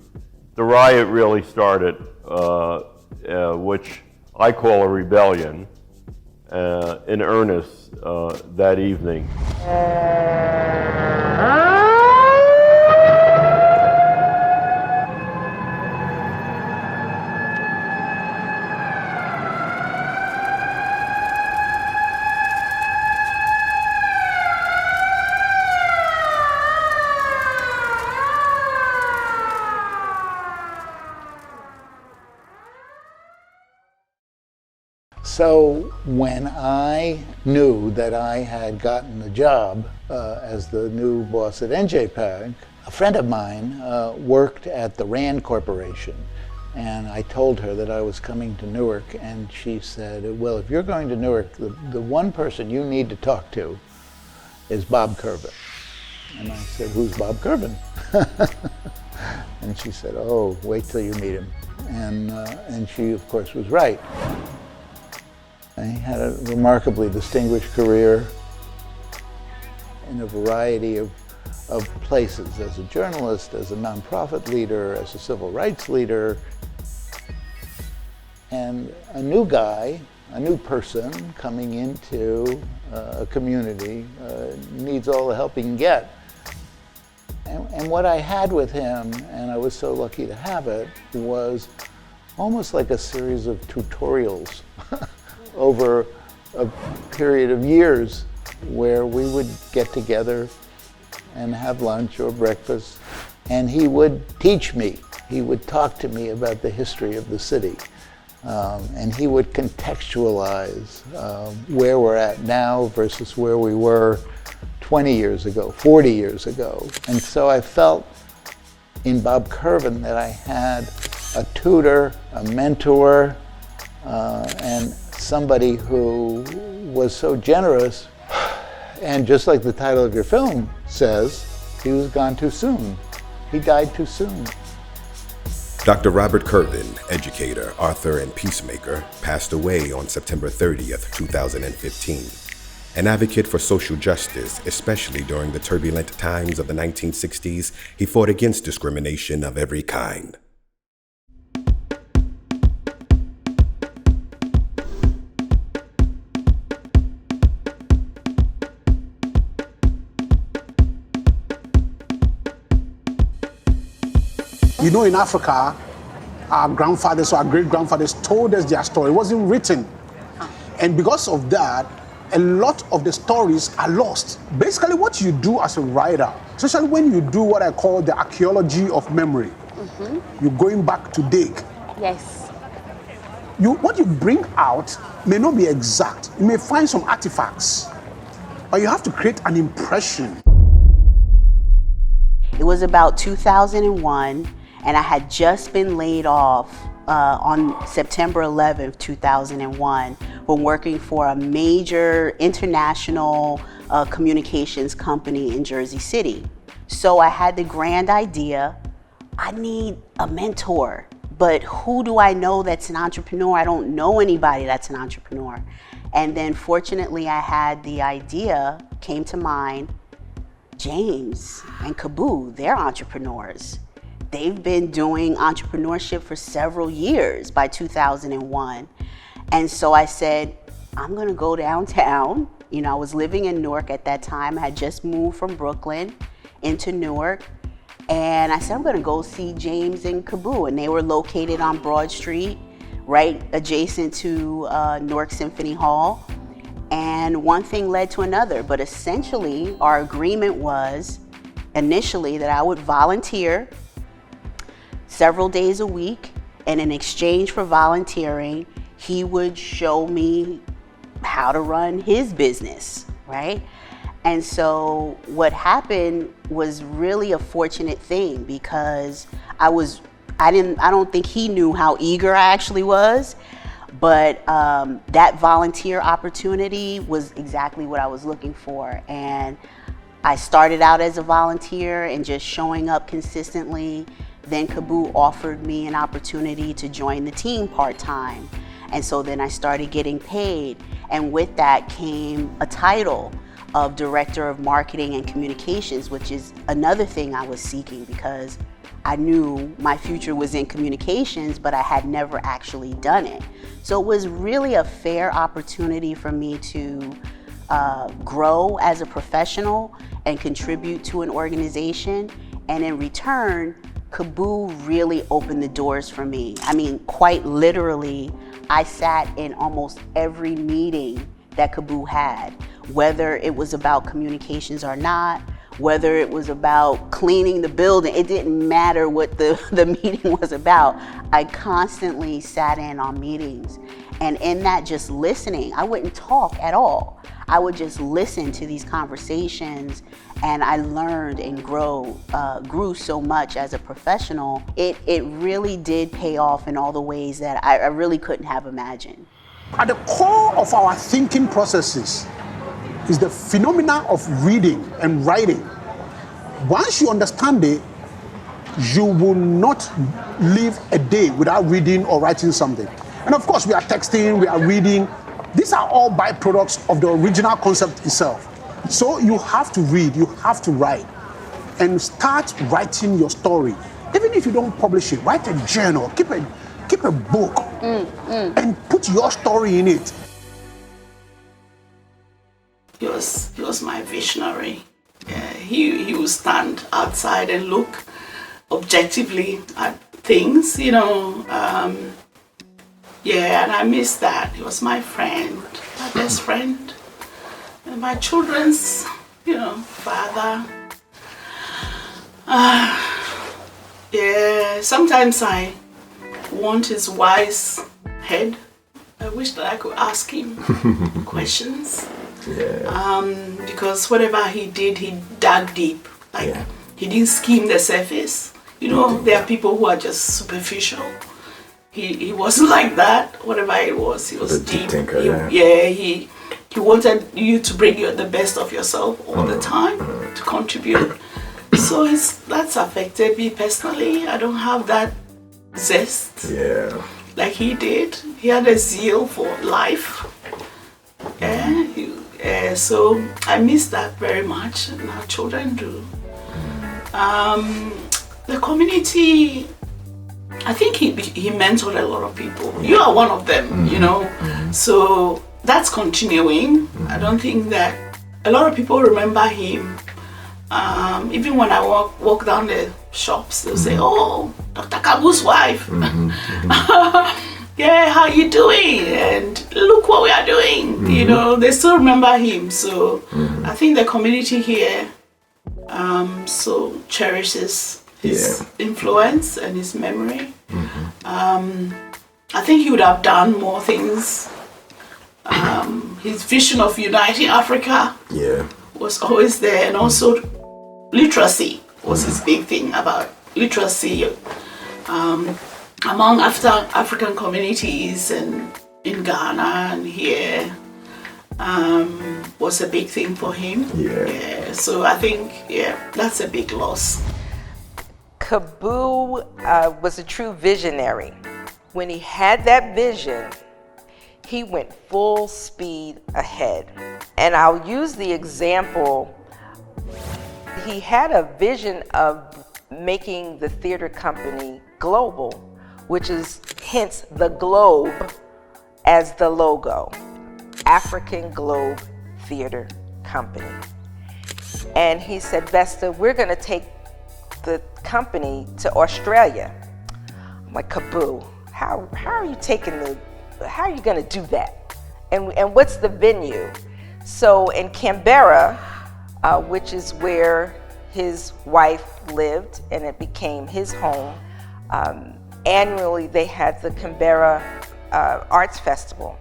S5: The riot really started, which I call a rebellion, in earnest that evening.
S3: So when I knew that I had gotten the job as the new boss at NJPAG, a friend of mine worked at the RAND Corporation. And I told her that I was coming to Newark, and she said, well, if you're going to Newark, the one person you need to talk to is Bob Curvin. And I said, who's Bob Curvin? And she said, oh, wait till you meet him. And she, of course, was right. I had a remarkably distinguished career in a variety of places, as a journalist, as a nonprofit leader, as a civil rights leader. And a new guy, a new person coming into a community needs all the help he can get. And what I had with him, and I was so lucky to have it, was almost like a series of tutorials over a period of years where we would get together and have lunch or breakfast, and he would teach me. He would talk to me about the history of the city. And he would contextualize where we're at now versus where we were 20 years ago, 40 years ago. And so I felt in Bob Curvin that I had a tutor, a mentor, and somebody who was so generous. And just like the title of your film says, he was gone too soon. He died too soon.
S1: Dr. Robert Curvin, educator, author, and peacemaker, passed away on September 30th, 2015. An advocate for social justice, especially during the turbulent times of the 1960s, he fought against discrimination of every kind.
S7: You know, in Africa, our grandfathers or our great-grandfathers told us their story. It wasn't written. And because of that, a lot of the stories are lost. Basically, what you do as a writer, especially when you do what I call the archaeology of memory, you're going back to dig.
S10: Yes.
S7: What you bring out may not be exact. You may find some artifacts, but you have to create an impression.
S10: It was about 2001. And I had just been laid off on September 11th, 2001, from working for a major international communications company in Jersey City. So I had the grand idea, I need a mentor, but who do I know that's an entrepreneur? I don't know anybody that's an entrepreneur. And then fortunately I had the idea, came to mind, James and Kabu, they're entrepreneurs. They've been doing entrepreneurship for several years by 2001. And so I said, I'm gonna go downtown. You know, I was living in Newark at that time. I had just moved from Brooklyn into Newark. And I said, I'm gonna go see James and Kabu. And they were located on Broad Street, right adjacent to Newark Symphony Hall. And one thing led to another. But essentially, our agreement was initially that I would volunteer several days a week, and in exchange for volunteering, he would show me how to run his business, right? And so what happened was really a fortunate thing because I don't think he knew how eager I actually was, but that volunteer opportunity was exactly what I was looking for. And I started out as a volunteer and just showing up consistently. Then Kabu offered me an opportunity to join the team part-time. And so then I started getting paid. And with that came a title of Director of Marketing and Communications, which is another thing I was seeking because I knew my future was in communications, but I had never actually done it. So it was really a fair opportunity for me to grow as a professional and contribute to an organization. And in return, Kabu really opened the doors for me. I mean, quite literally, I sat in almost every meeting that Kabu had, whether it was about communications or not, whether it was about cleaning the building, it didn't matter what the meeting was about. I constantly sat in on meetings. And in that, just listening, I wouldn't talk at all. I would just listen to these conversations, and I learned and grew so much as a professional. It really did pay off in all the ways that I really couldn't have imagined.
S7: At the core of our thinking processes is the phenomena of reading and writing. Once you understand it, you will not live a day without reading or writing something. And of course, we are texting, we are reading. These are all byproducts of the original concept itself. So you have to read, you have to write, and start writing your story. Even if you don't publish it, write a journal, keep a book, and put your story in it.
S11: He was my visionary. He would stand outside and look objectively at things, you know. And I miss that. He was my friend, my best friend, and my children's, father. Sometimes I want his wise head. I wish that I could ask him questions. Because whatever he did, he dug deep. He didn't skim the surface. There are people who are just superficial. He wasn't like that. Whatever it was, he was deep. Thinker, he wanted you to bring the best of yourself all the time to contribute. So that's affected me personally. I don't have that zest like he did. He had a zeal for life. So I miss that very much, and our children do. The community, I think he mentored a lot of people. You are one of them, So that's continuing. I don't think that a lot of people remember him. Even when I walk down the shops, they'll say, "Oh, Dr. Kabu's wife." How you doing? And look what we are doing. They still remember him. So I think the community here so cherishes his influence and his memory. I think he would have done more things. His vision of uniting Africa was always there, and also literacy was his big thing about literacy among African communities and in Ghana and here was a big thing for him. So I think that's a big loss.
S12: Kabu was a true visionary. When he had that vision, he went full speed ahead. And I'll use the example, he had a vision of making the theater company global, which is hence the globe as the logo, African Globe Theater Company. And he said, Vesta, we're gonna take the company to Australia. I'm like, Kabu, how are you gonna do that? And what's the venue? So in Canberra, which is where his wife lived and it became his home, annually they had the Canberra Arts Festival.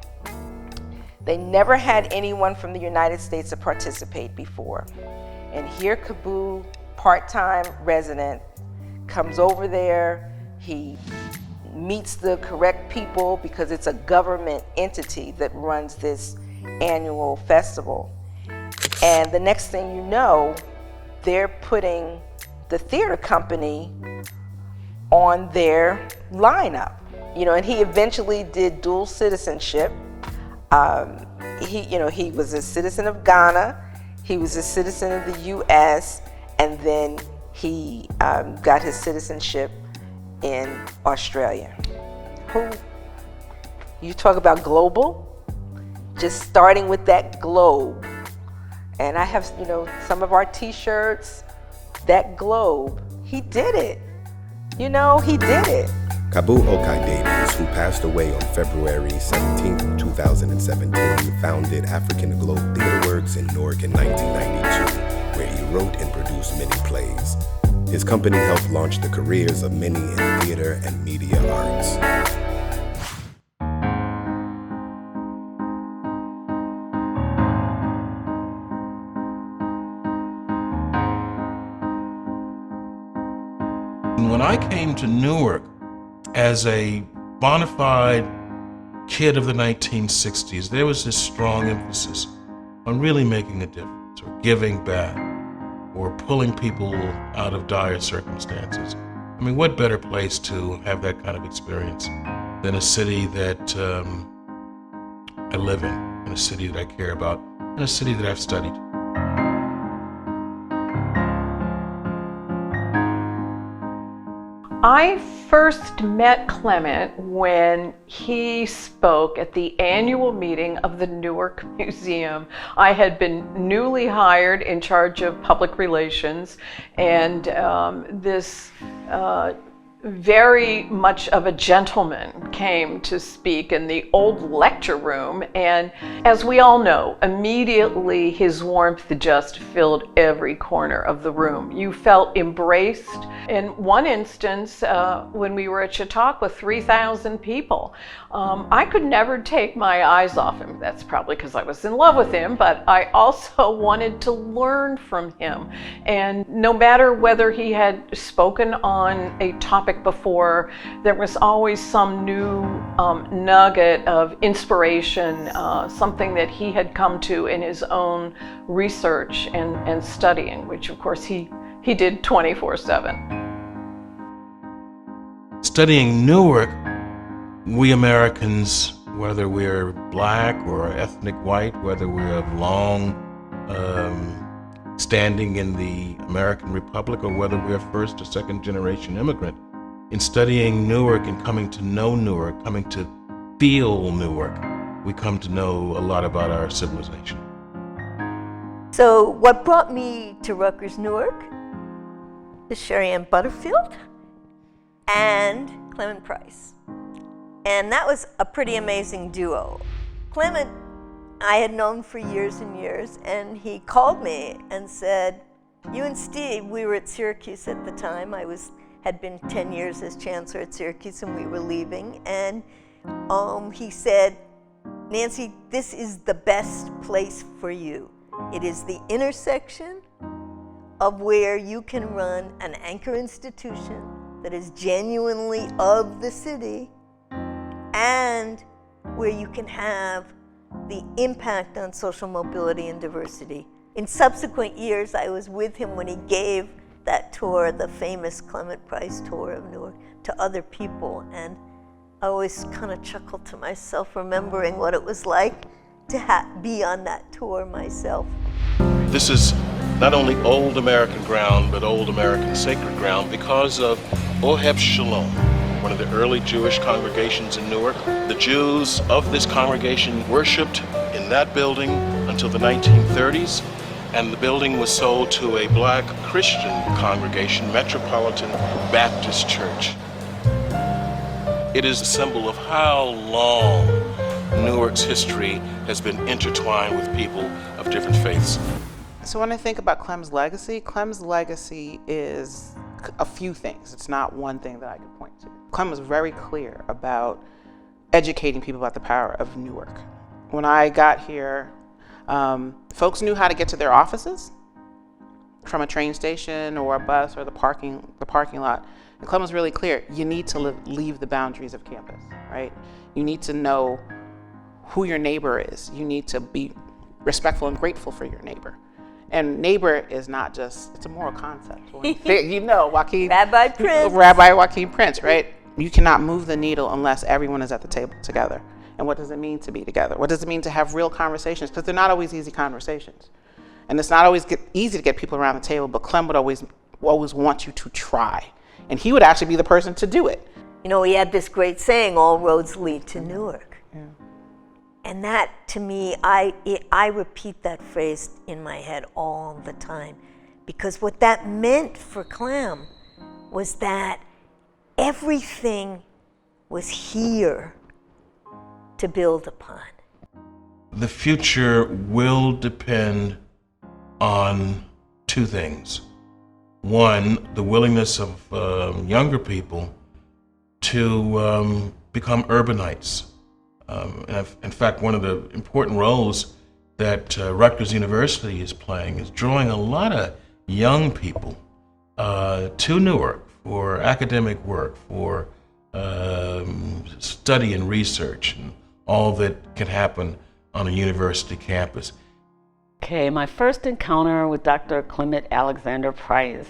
S12: They never had anyone from the United States to participate before. And here Kabu, part-time resident, comes over there, he meets the correct people because it's a government entity that runs this annual festival. And the next thing you know, they're putting the theater company on their lineup. And he eventually did dual citizenship. He was a citizen of Ghana, he was a citizen of the US, and then he got his citizenship in Australia. You talk about global, just starting with that globe. And I have, some of our t-shirts, that globe, he did it. He did it.
S1: Kabu Okai-Davies, who passed away on February 17, 2017, founded African Globe Theater Works in Newark in 1992, where he wrote and produced many plays. His company helped launch the careers of many in theater and media arts.
S9: When I came to Newark as a bona fide kid of the 1960s, there was this strong emphasis on really making a difference, or giving back, or pulling people out of dire circumstances. I mean, what better place to have that kind of experience than a city that I live in a city that I care about, and a city that I've studied.
S13: I first met Clement when he spoke at the annual meeting of the Newark Museum. I had been newly hired in charge of public relations, and this very much of a gentleman came to speak in the old lecture room, and as we all know, immediately his warmth just filled every corner of the room. You felt embraced. In one instance, when we were at Chautauqua, 3,000 people, I could never take my eyes off him. That's probably because I was in love with him, but I also wanted to learn from him. And no matter whether he had spoken on a topic before, there was always some new nugget of inspiration, something that he had come to in his own research and studying, which of course he did 24/7.
S9: Studying Newark, we Americans, whether we're black or ethnic white, whether we're of long standing in the American Republic, or whether we're first or second generation immigrant, in studying Newark and coming to know Newark, coming to feel Newark, we come to know a lot about our civilization.
S14: So what brought me to Rutgers Newark is Sherry Ann Butterfield and Clement Price. And that was a pretty amazing duo. Clement, I had known for years and years, and he called me and said, you and Steve, we were at Syracuse at the time. I had been 10 years as chancellor at Syracuse, and we were leaving. And he said, Nancy, this is the best place for you. It is the intersection of where you can run an anchor institution that is genuinely of the city, and where you can have the impact on social mobility and diversity. In subsequent years, I was with him when he gave that tour, the famous Clement Price tour of Newark, to other people, and I always kind of chuckled to myself, remembering what it was like to be on that tour myself.
S9: This is not only old American ground, but old American sacred ground because of Oheb Shalom, one of the early Jewish congregations in Newark. The Jews of this congregation worshiped in that building until the 1930s, and the building was sold to a black Christian congregation, Metropolitan Baptist Church. It is a symbol of how long Newark's history has been intertwined with people of different faiths.
S15: So when I think about Clem's legacy is a few things. It's not one thing that I could point to. Clem was very clear about educating people about the power of Newark. When I got here, folks knew how to get to their offices from a train station or a bus or the parking lot. And Clem was really clear, you need to leave the boundaries of campus, right? You need to know who your neighbor is. You need to be respectful and grateful for your neighbor. And neighbor is not just, it's a moral concept. You know, Rabbi Joaquin Prince, right? You cannot move the needle unless everyone is at the table together. And what does it mean to be together? What does it mean to have real conversations? Because they're not always easy conversations. And it's not always easy to get people around the table, but Clem would always want you to try. And he would actually be the person to do it.
S14: You know, he had this great saying, all roads lead to Newark.
S15: Yeah.
S14: And that, to me, I repeat that phrase in my head all the time. Because what that meant for Clem was that everything was here to build upon.
S9: The future will depend on two things. One, the willingness of younger people to become urbanites. In fact, one of the important roles that Rutgers University is playing is drawing a lot of young people to Newark for academic work, for study and research, and all that can happen on a university campus.
S8: Okay, my first encounter with Dr. Clement Alexander Price.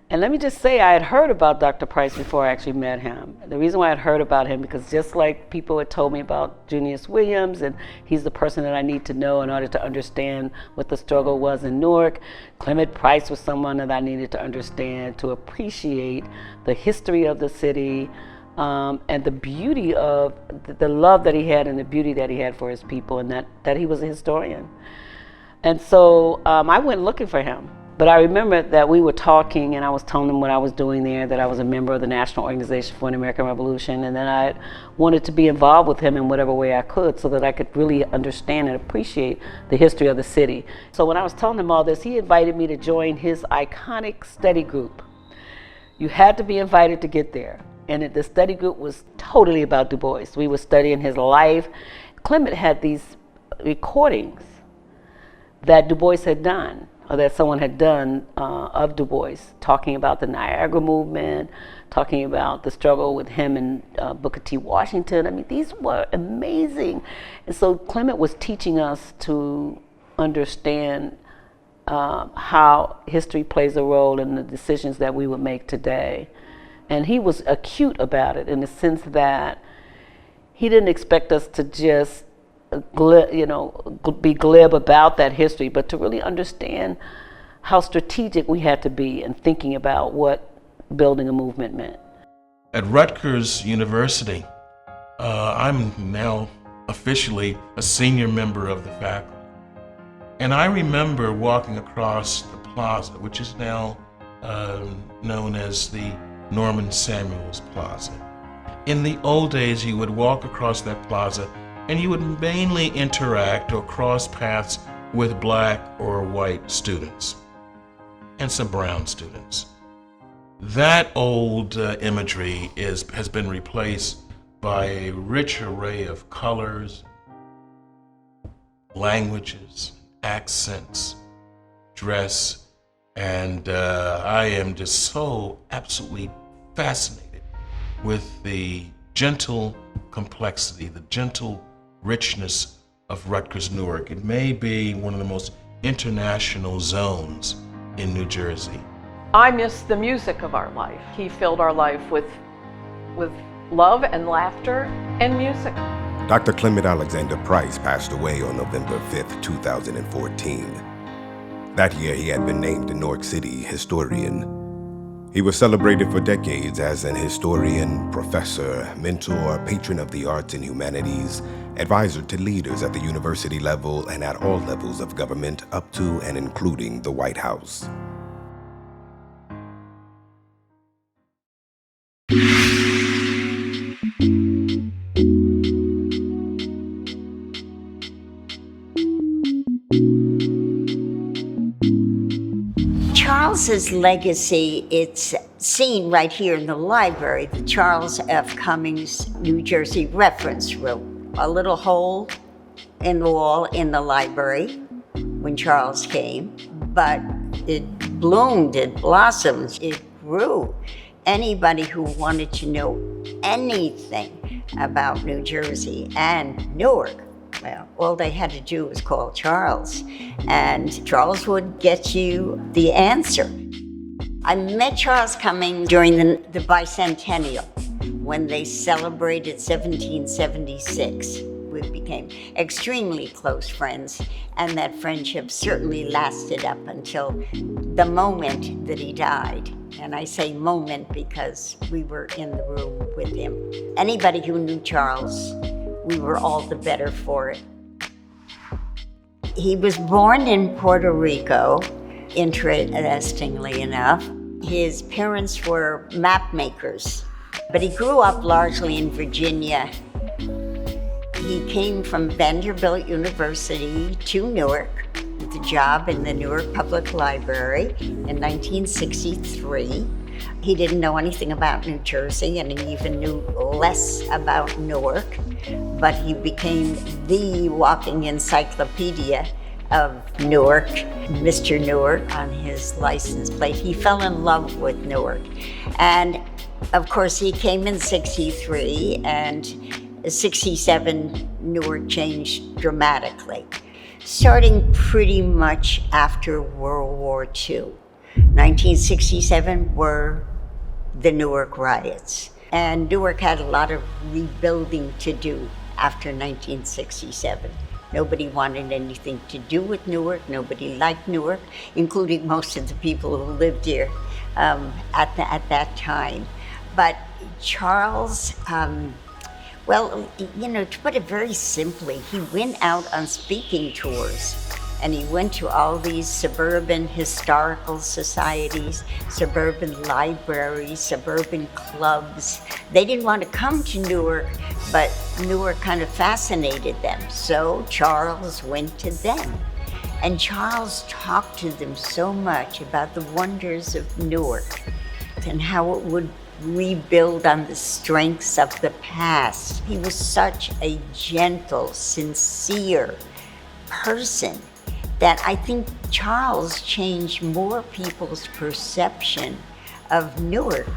S8: And let me just say, I had heard about Dr. Price before I actually met him. The reason why I'd heard about him, because just like people had told me about Junius Williams, and he's the person that I need to know in order to understand what the struggle was in Newark, Clement Price was someone that I needed to understand to appreciate the history of the city, and the beauty of the love that he had and the beauty that he had for his people, and that he was a historian. And so I went looking for him. But I remember that we were talking, and I was telling him what I was doing there, that I was a member of the National Organization for an American Revolution, and then I wanted to be involved with him in whatever way I could so that I could really understand and appreciate the history of the city. So when I was telling him all this, he invited me to join his iconic study group. You had to be invited to get there. And the study group was totally about Du Bois. We were studying his life. Clement had these recordings that Du Bois had done, or that someone had done of Du Bois, talking about the Niagara movement, talking about the struggle with him and Booker T. Washington. I mean, these were amazing. And so Clement was teaching us to understand how history plays a role in the decisions that we would make today. And he was acute about it in the sense that he didn't expect us to just be glib about that history, but to really understand how strategic we had to be in thinking about what building a movement meant.
S9: At Rutgers University, I'm now officially a senior member of the faculty. And I remember walking across the plaza, which is now known as the Norman Samuels Plaza. In the old days, you would walk across that plaza and you would mainly interact or cross paths with black or white students and some brown students. That old imagery has been replaced by a rich array of colors, languages, accents, dress, and I am just so absolutely fascinated with the gentle complexity, the gentle richness of Rutgers Newark. It may be one of the most international zones in New Jersey.
S13: I miss the music of our life. He filled our life with love and laughter and music.
S1: Dr. Clement Alexander Price passed away on November 5th, 2014. That year, he had been named the Newark City Historian. He was celebrated for decades as an historian, professor, mentor, patron of the arts and humanities, advisor to leaders at the university level and at all levels of government, up to and including the White House.
S16: Charles's legacy, it's seen right here in the library, the Charles F. Cummings, New Jersey Reference Room. A little hole in the wall in the library when Charles came, but it bloomed, it blossomed, it grew. Anybody who wanted to know anything about New Jersey and Newark, well, all they had to do was call Charles, and Charles would get you the answer. I met Charles Cummings during the bicentennial, when they celebrated 1776. We became extremely close friends, and that friendship certainly lasted up until the moment that he died. And I say moment because we were in the room with him. Anybody who knew Charles, we were all the better for it. He was born in Puerto Rico, interestingly enough. His parents were map makers, but he grew up largely in Virginia. He came from Vanderbilt University to Newark with a job in the Newark Public Library in 1963. He didn't know anything about New Jersey, and he even knew less about Newark, but he became the walking encyclopedia of Newark, Mr. Newark on his license plate. He fell in love with Newark. And of course, he came in '63, and '67, Newark changed dramatically, starting pretty much after World War II. 1967 were the Newark riots, and Newark had a lot of rebuilding to do after 1967. Nobody wanted anything to do with Newark. Nobody liked Newark, including most of the people who lived here at that time. But Charles, well, you know, to put it very simply, he went out on speaking tours, and he went to all these suburban historical societies, suburban libraries, suburban clubs. They didn't want to come to Newark, but Newark kind of fascinated them. So Charles went to them. And Charles talked to them so much about the wonders of Newark and how it would rebuild on the strengths of the past. He was such a gentle, sincere person that I think Charles changed more people's perception of Newark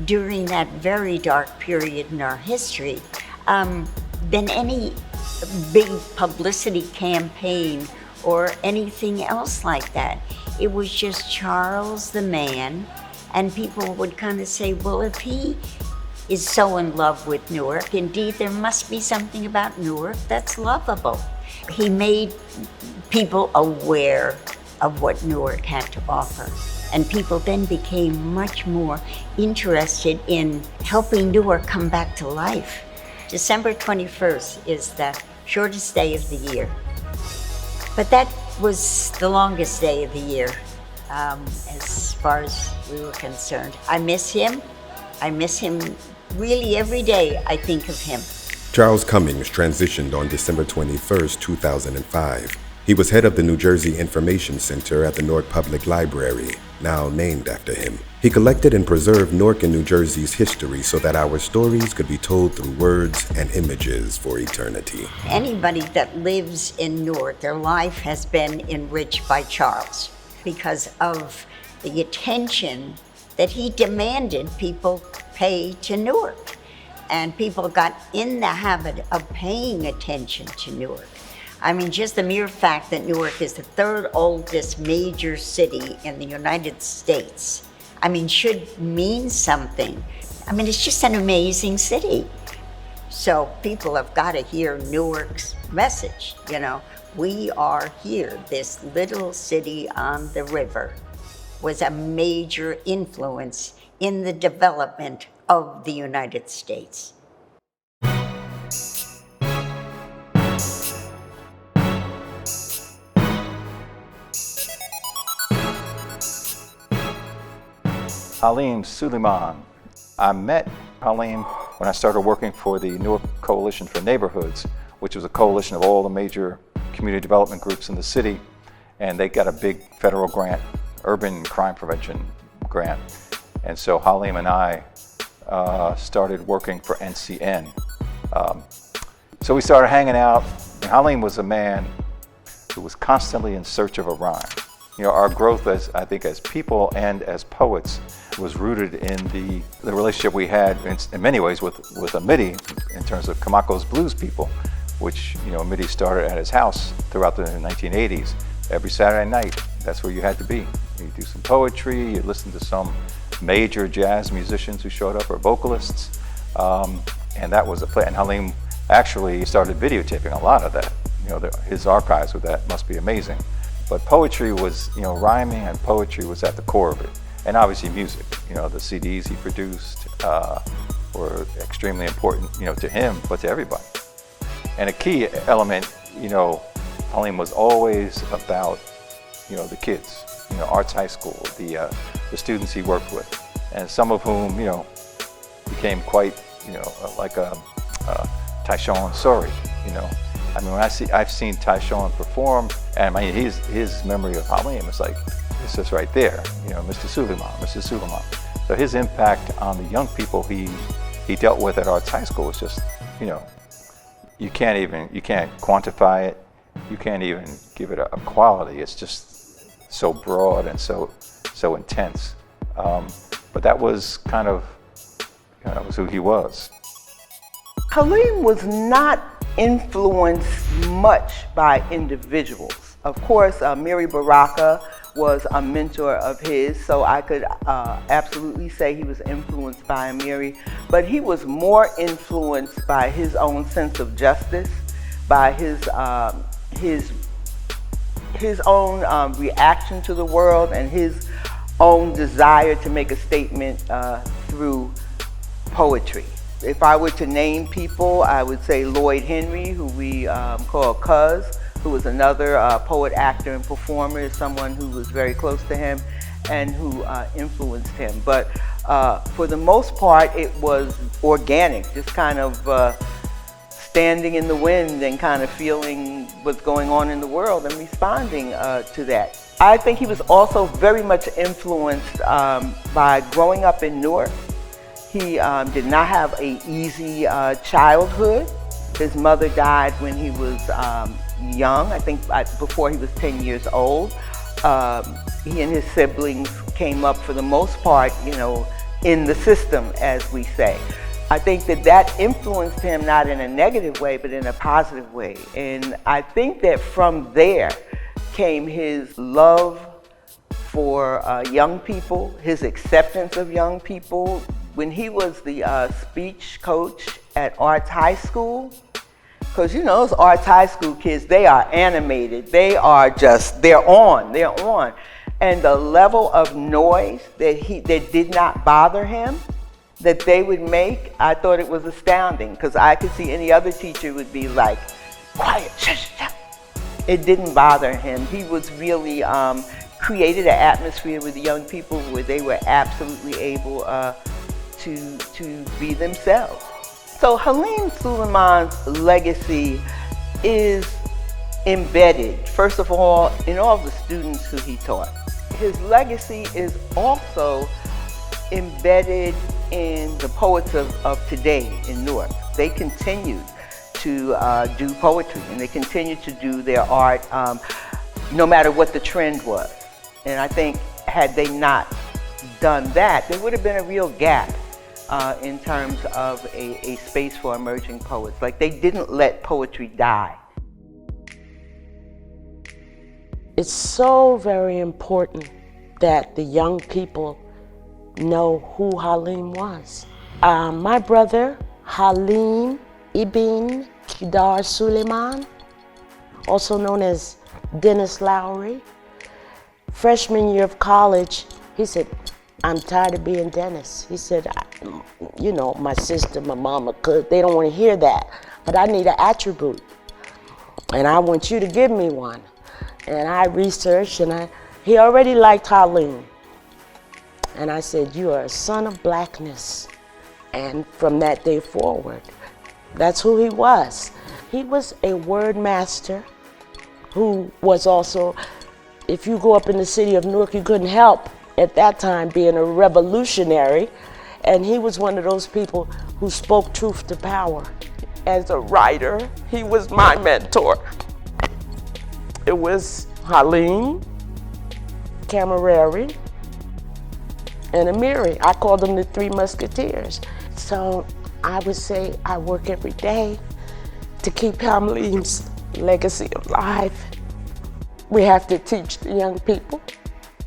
S16: during that very dark period in our history than any big publicity campaign or anything else like that. It was just Charles the man, and people would kind of say, well, if he is so in love with Newark, indeed there must be something about Newark that's lovable. He made people aware of what Newark had to offer, and people then became much more interested in helping Newark come back to life. December 21st is the shortest day of the year, but that was the longest day of the year as far as we were concerned. I miss him. I miss him really every day. I think of him.
S1: Charles Cummings transitioned on December 21st, 2005. He was head of the New Jersey Information Center at the Newark Public Library, now named after him. He collected and preserved Newark and New Jersey's history so that our stories could be told through words and images for eternity.
S16: Anybody that lives in Newark, their life has been enriched by Charles because of the attention that he demanded people pay to Newark. And people got in the habit of paying attention to Newark. I mean, just the mere fact that Newark is the third oldest major city in the United States, I mean, should mean something. I mean, it's just an amazing city. So people have got to hear Newark's message, you know. We are here. This little city on the river was a major influence in the development of the United States.
S17: Haleem Suliman. I met Haleem when I started working for the Newark Coalition for Neighborhoods, which was a coalition of all the major community development groups in the city, and they got a big federal grant, urban crime prevention grant. And so Haleem and I started working for NCN. So we started hanging out, and Haleem was a man who was constantly in search of a rhyme. You know, our growth as, I think, as people and as poets was rooted in the relationship we had in many ways with Amiri in terms of Kamako's blues people, which, you know, Amiri started at his house throughout the 1980s. Every Saturday night, that's where you had to be. You do some poetry, you listen to some major jazz musicians who showed up, or vocalists, and that was a play. And Haleem actually started videotaping a lot of that. You know, his archives with that must be amazing. But poetry was, you know, rhyming and poetry was at the core of it. And obviously music, you know, the CDs he produced were extremely important, you know, to him, but to everybody. And a key element, you know, Haleem was always about, you know, the kids, you know, Arts High School, the students he worked with, and some of whom, you know, became quite, you know, like a Tyshawn Sorry, you know. I mean, when I've seen Tyshawn perform, and I mean, his memory of Haleem is like, it's just right there, you know, Mr. Suleiman. So his impact on the young people he dealt with at Arts High School was just, you know, you can't quantify it, you can't even give it a quality. It's just so broad and so intense. But that was kind of, that was who he was.
S18: Haleem was not influenced much by individuals. Of course, Amiri Baraka was a mentor of his, so I could absolutely say he was influenced by Amiri, but he was more influenced by his own sense of justice, by his own reaction to the world, and his own desire to make a statement through poetry. If I were to name people, I would say Lloyd Henry, who we call Cuz, who was another poet, actor, and performer, someone who was very close to him and who influenced him. But for the most part, it was organic, just kind of standing in the wind and kind of feeling what's going on in the world and responding to that. I think he was also very much influenced by growing up in Newark. He did not have an easy childhood. His mother died when he was young, I think before he was 10 years old. He and his siblings came up for the most part, in the system, as we say. I think that influenced him not in a negative way, but in a positive way. And I think that from there came his love for young people, his acceptance of young people. When he was the speech coach at Arts High School, because those Arts High School kids, they are animated. They are just, they're on. And the level of noise that did not bother him, that they would make, I thought it was astounding, because I could see any other teacher would be like, quiet, shush, shush. It didn't bother him. He was really created an atmosphere with the young people where they were absolutely able to be themselves. So Haleem Suleiman's legacy is embedded, first of all, in all of the students who he taught. His legacy is also embedded in the poets of today in Newark. They continued to do poetry, and they continued to do their art no matter what the trend was. And I think had they not done that, there would have been a real gap in terms of a space for emerging poets. Like, they didn't let poetry die.
S19: It's so very important that the young people know who Haleem was. My brother, Halim Ibn Kidar Suleiman, also known as Dennis Lowry, freshman year of college, he said, I'm tired of being Dennis. He said, my sister, my mama, they don't want to hear that, but I need an attribute, and I want you to give me one. And I researched, and he already liked Haleem. And I said, you are a son of blackness. And from that day forward, that's who he was. He was a word master who was also, if you go up in the city of Newark, you couldn't help at that time being a revolutionary. And he was one of those people who spoke truth to power. As a writer, he was my mentor. It was Haleem, Camaraderie, and Amiri. I called them the Three Musketeers. So I would say I work every day to keep Haleem's legacy alive. We have to teach the young people.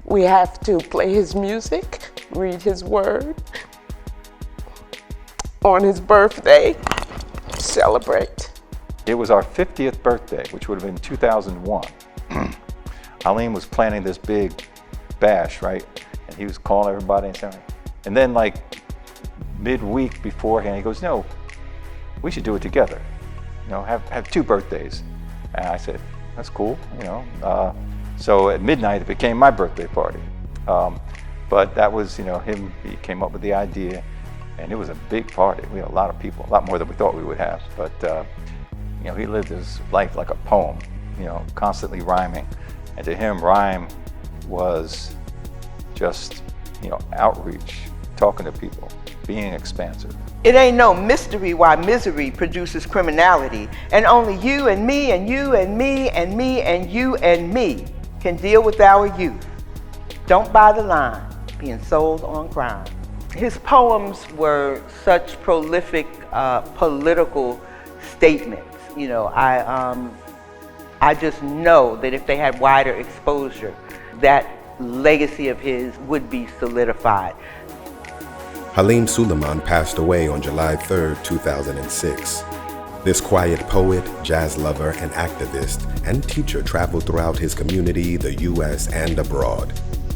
S19: We have to play his music, read his word. On his birthday, celebrate.
S17: It was our 50th birthday, which would have been 2001. Haleem was planning this big bash, right? And he was calling everybody and saying, and then like midweek beforehand, he goes, no, we should do it together. Have two birthdays. And I said, that's cool, So at midnight, it became my birthday party. But that was, he came up with the idea, and it was a big party. We had a lot of people, a lot more than we thought we would have. But, he lived his life like a poem, constantly rhyming. And to him, rhyme was just, outreach, talking to people, being expansive.
S18: It ain't no mystery why misery produces criminality, and only you and me and you and me and me and you and me can deal with our youth. Don't buy the line, being sold on crime. His poems were such prolific political statements. You know, I just know that if they had wider exposure, that legacy of his would be solidified.
S1: Haleem Suliman passed away on July 3, 2006. This quiet poet, jazz lover, and activist and teacher traveled throughout his community, the U.S. and abroad.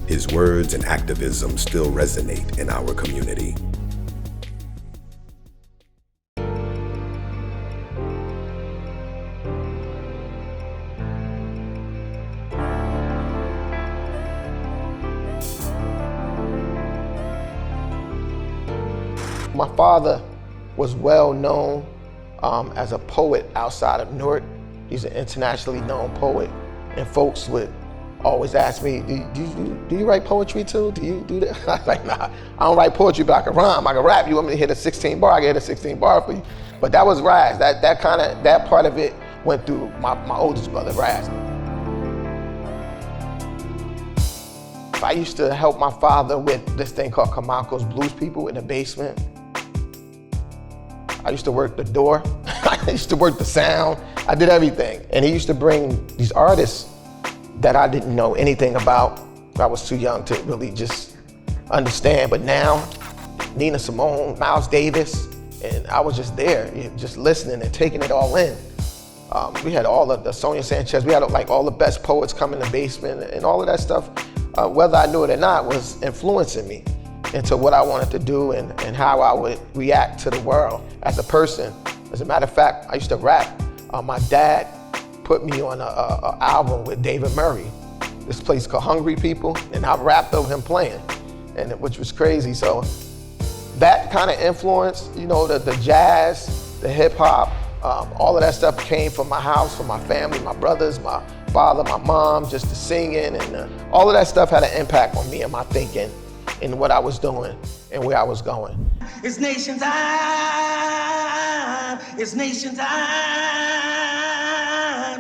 S1: His words and activism still resonate in our community.
S2: My father was well known as a poet outside of Newark. He's an internationally known poet, and folks would always ask me, do you write poetry too? Do you do that? I was like, nah, I don't write poetry, but I can rhyme, I can rap. You want me to hit a 16 bar, I can hit a 16 bar for you. But that was Raz. That part of it went through my oldest brother, Raz. I used to help my father with this thing called Kamalko's Blues People in the basement. I used to work the door. I used to work the sound. I did everything. And he used to bring these artists that I didn't know anything about. I was too young to really just understand. But now, Nina Simone, Miles Davis, and I was just there, just listening and taking it all in. We had all of the Sonia Sanchez, we had like all the best poets come in the basement, and all of that stuff, whether I knew it or not, was influencing me into what I wanted to do and how I would react to the world as a person. As a matter of fact, I used to rap. My dad put me on an album with David Murray, this place called Hungry People, and I rapped over him playing, which was crazy. So that kind of influence, you know, the jazz, the hip hop, all of that stuff came from my house, from my family, my brothers, my father, my mom, just the singing, and all of that stuff had an impact on me and my thinking and what I was doing and where I was going.
S20: It's nation time, it's nation time.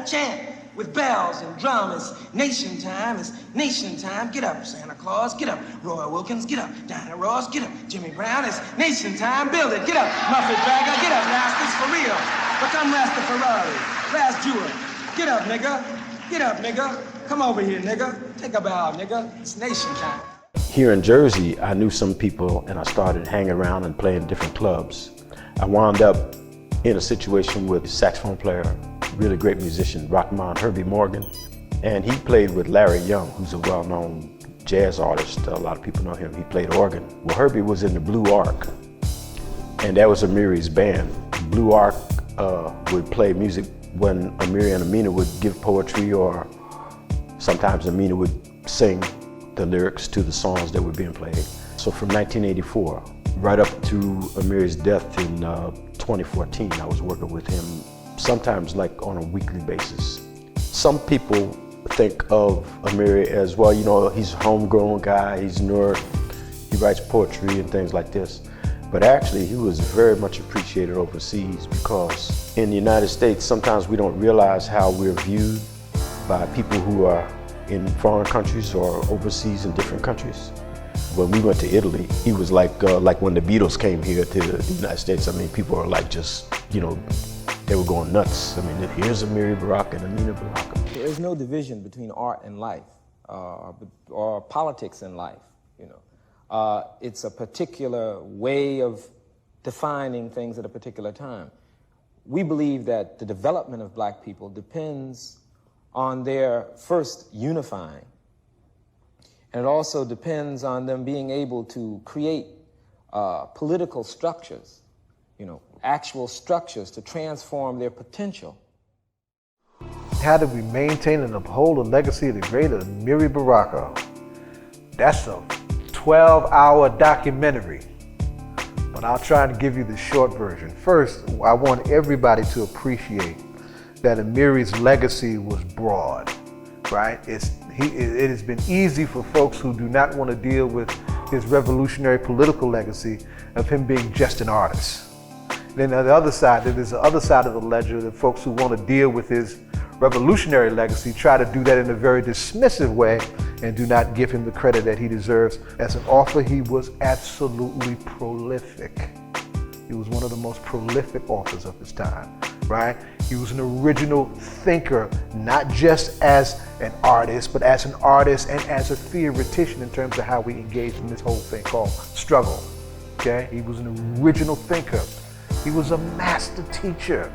S20: Chant with bells and drums. It's nation time, it's nation time. Get up, Santa Claus, get up. Roy Wilkins, get up. Dinah Ross, get up. Jimmy Brown, it's nation time. Build it, get up. Muffet Dragger, get up. Rastas for real. Become Rastafari. Last Jeweler, get up, nigga. Get up, nigga. Come over here, nigga. Take a bow, nigga. It's nation time.
S24: Here in Jersey, I knew some people and I started hanging around and playing different clubs. I wound up in a situation with a saxophone player, really great musician, Rockman Herbie Morgan. And he played with Larry Young, who's a well-known jazz artist. A lot of people know him. He played organ. Well, Herbie was in the Blue Ark, and that was Amiri's band. Blue Ark would play music when Amiri and Amina would give poetry, or sometimes Amina would sing the lyrics to the songs that were being played. So from 1984, right up to Amiri's death in 2014, I was working with him sometimes like on a weekly basis. Some people think of Amiri as, well, you know, he's a homegrown guy, he's Newark, he writes poetry and things like this. But actually, he was very much appreciated overseas, because in the United States, sometimes we don't realize how we're viewed by people who are in foreign countries or overseas in different countries. When we went to Italy, he was like when the Beatles came here to the United States. I mean, people are like just, you know, they were going nuts. I mean, here's Amiri Baraka and Amiri Baraka.
S22: There is no division between art and life, or politics and life, you know. It's a particular way of defining things at a particular time. We believe that the development of black people depends on their first unifying. And it also depends on them being able to create political structures, you know, actual structures to transform their potential.
S23: How do we maintain and uphold the legacy of the great Amiri Baraka? That's a 12-hour documentary, but I'll try to give you the short version. First, I want everybody to appreciate that Amiri's legacy was broad, right? It has been easy for folks who do not want to deal with his revolutionary political legacy of him being just an artist. Then on the other side, there's the other side of the ledger, the folks who want to deal with his revolutionary legacy try to do that in a very dismissive way and do not give him the credit that he deserves. As an author, he was absolutely prolific. He was one of the most prolific authors of his time, right? He was an original thinker, not just as an artist, but as an artist and as a theoretician in terms of how we engaged in this whole thing called struggle, okay? He was an original thinker. He was a master teacher,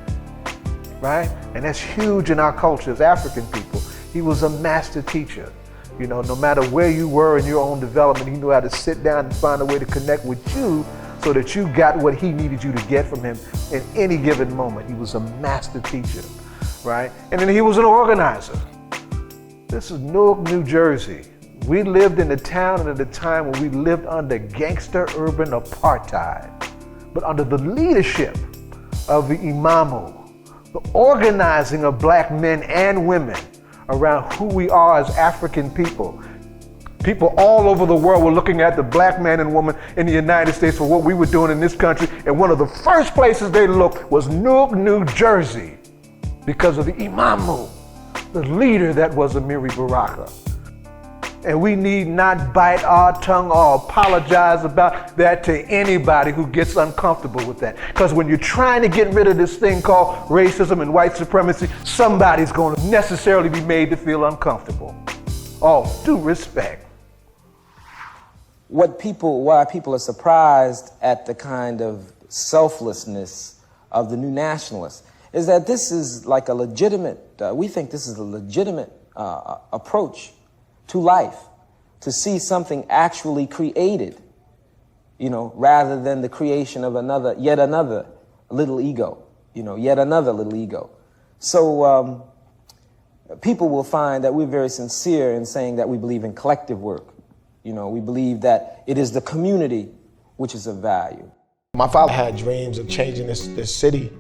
S23: right? And that's huge in our culture as African people. He was a master teacher. You know, no matter where you were in your own development, he knew how to sit down and find a way to connect with you so that you got what he needed you to get from him in any given moment. He was a master teacher, right? And then he was an organizer. This is Newark, New Jersey. We lived in a town and at a time when we lived under gangster urban apartheid, but under the leadership of the Imamu, the organizing of black men and women around who we are as African people. People all over the world were looking at the black man and woman in the United States for what we were doing in this country, and one of the first places they looked was Newark, New Jersey, because of the Imamu, the leader that was Amiri Baraka. And we need not bite our tongue or apologize about that to anybody who gets uncomfortable with that. Because when you're trying to get rid of this thing called racism and white supremacy, somebody's going to necessarily be made to feel uncomfortable. All due respect.
S22: Why people are surprised at the kind of selflessness of the new nationalists is that this is like a legitimate, we think this is a legitimate approach to life, to see something actually created, you know, rather than the creation of yet another little ego, you know, yet another little ego. So people will find that we're very sincere in saying that we believe in collective work. You know, we believe that it is the community which is of value.
S2: My father had dreams of changing this city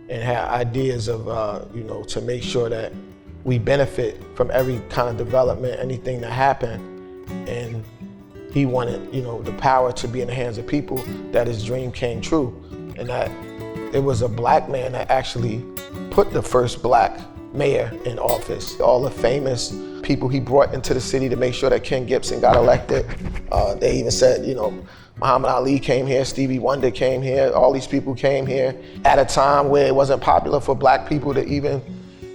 S2: and had ideas of, you know, to make sure that we benefit from every kind of development, anything that happened. And he wanted, you know, the power to be in the hands of people, that his dream came true. And that it was a black man that actually put the first black mayor in office. All the famous people he brought into the city to make sure that Ken Gibson got elected. They even said, you know, Muhammad Ali came here, Stevie Wonder came here, all these people came here at a time where it wasn't popular for black people to even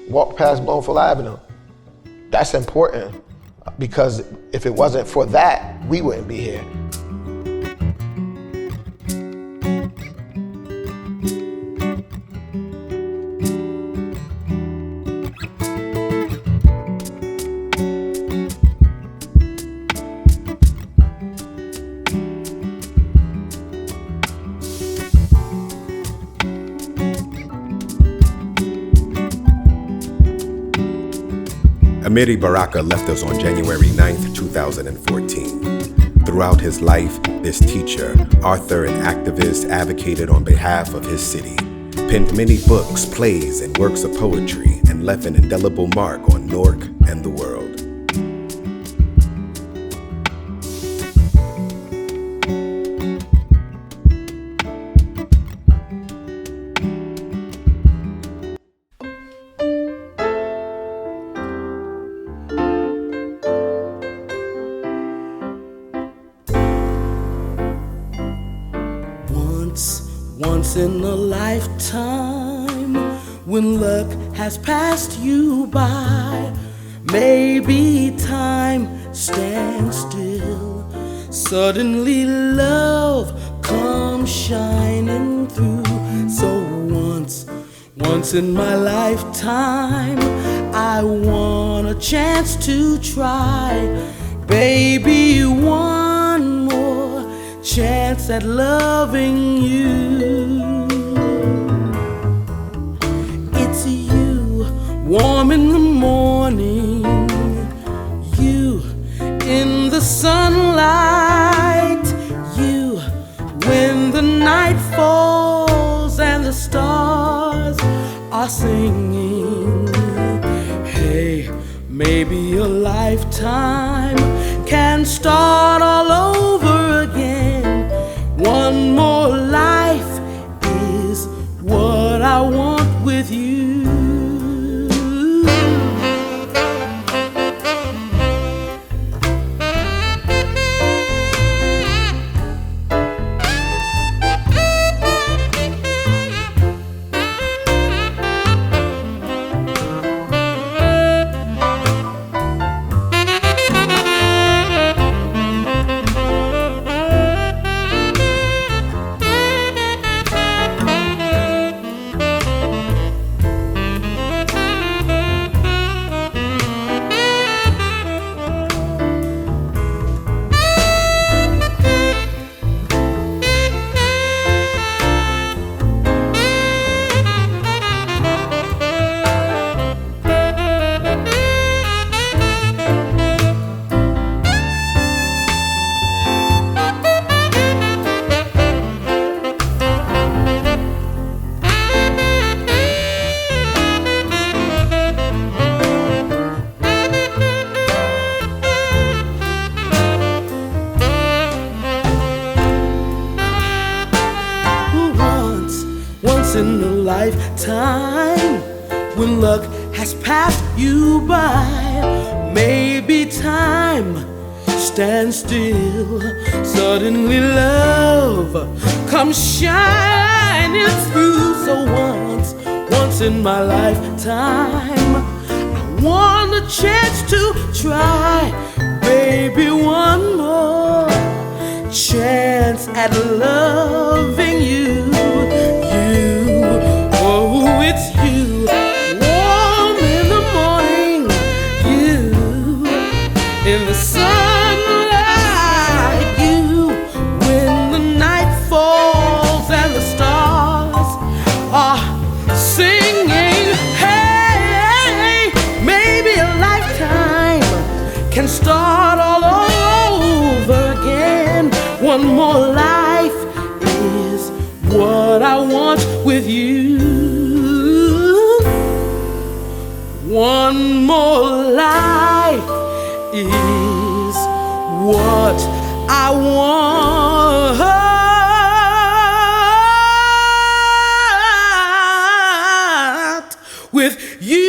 S2: walk past Bloomfield Avenue. That's important, because if it wasn't for that, we wouldn't be here.
S1: Amiri Baraka left us on January 9th, 2014. Throughout his life, this teacher, author, and activist advocated on behalf of his city, penned many books, plays, and works of poetry, and left an indelible mark on Newark and the world.
S4: Once in a lifetime, when luck has passed you by, maybe time stands still. Suddenly love comes shining through. So once in my lifetime, I want a chance to try. Baby, one more chance at loving you. It's you, warm in the morning, you in the sunlight, you when the night falls and the stars are singing. Hey, maybe a lifetime can start all over once in a lifetime. When luck has passed you by, maybe time stands still. Suddenly love comes shining through. So once in my lifetime, I want a chance to try, baby, one more chance at loving you. Oh, it's you, warm in the morning, you in the sunlight, you when the night falls and the stars are singing. Hey, maybe a lifetime can start all over again. One more life is what I want with you. One more life is what I want with you.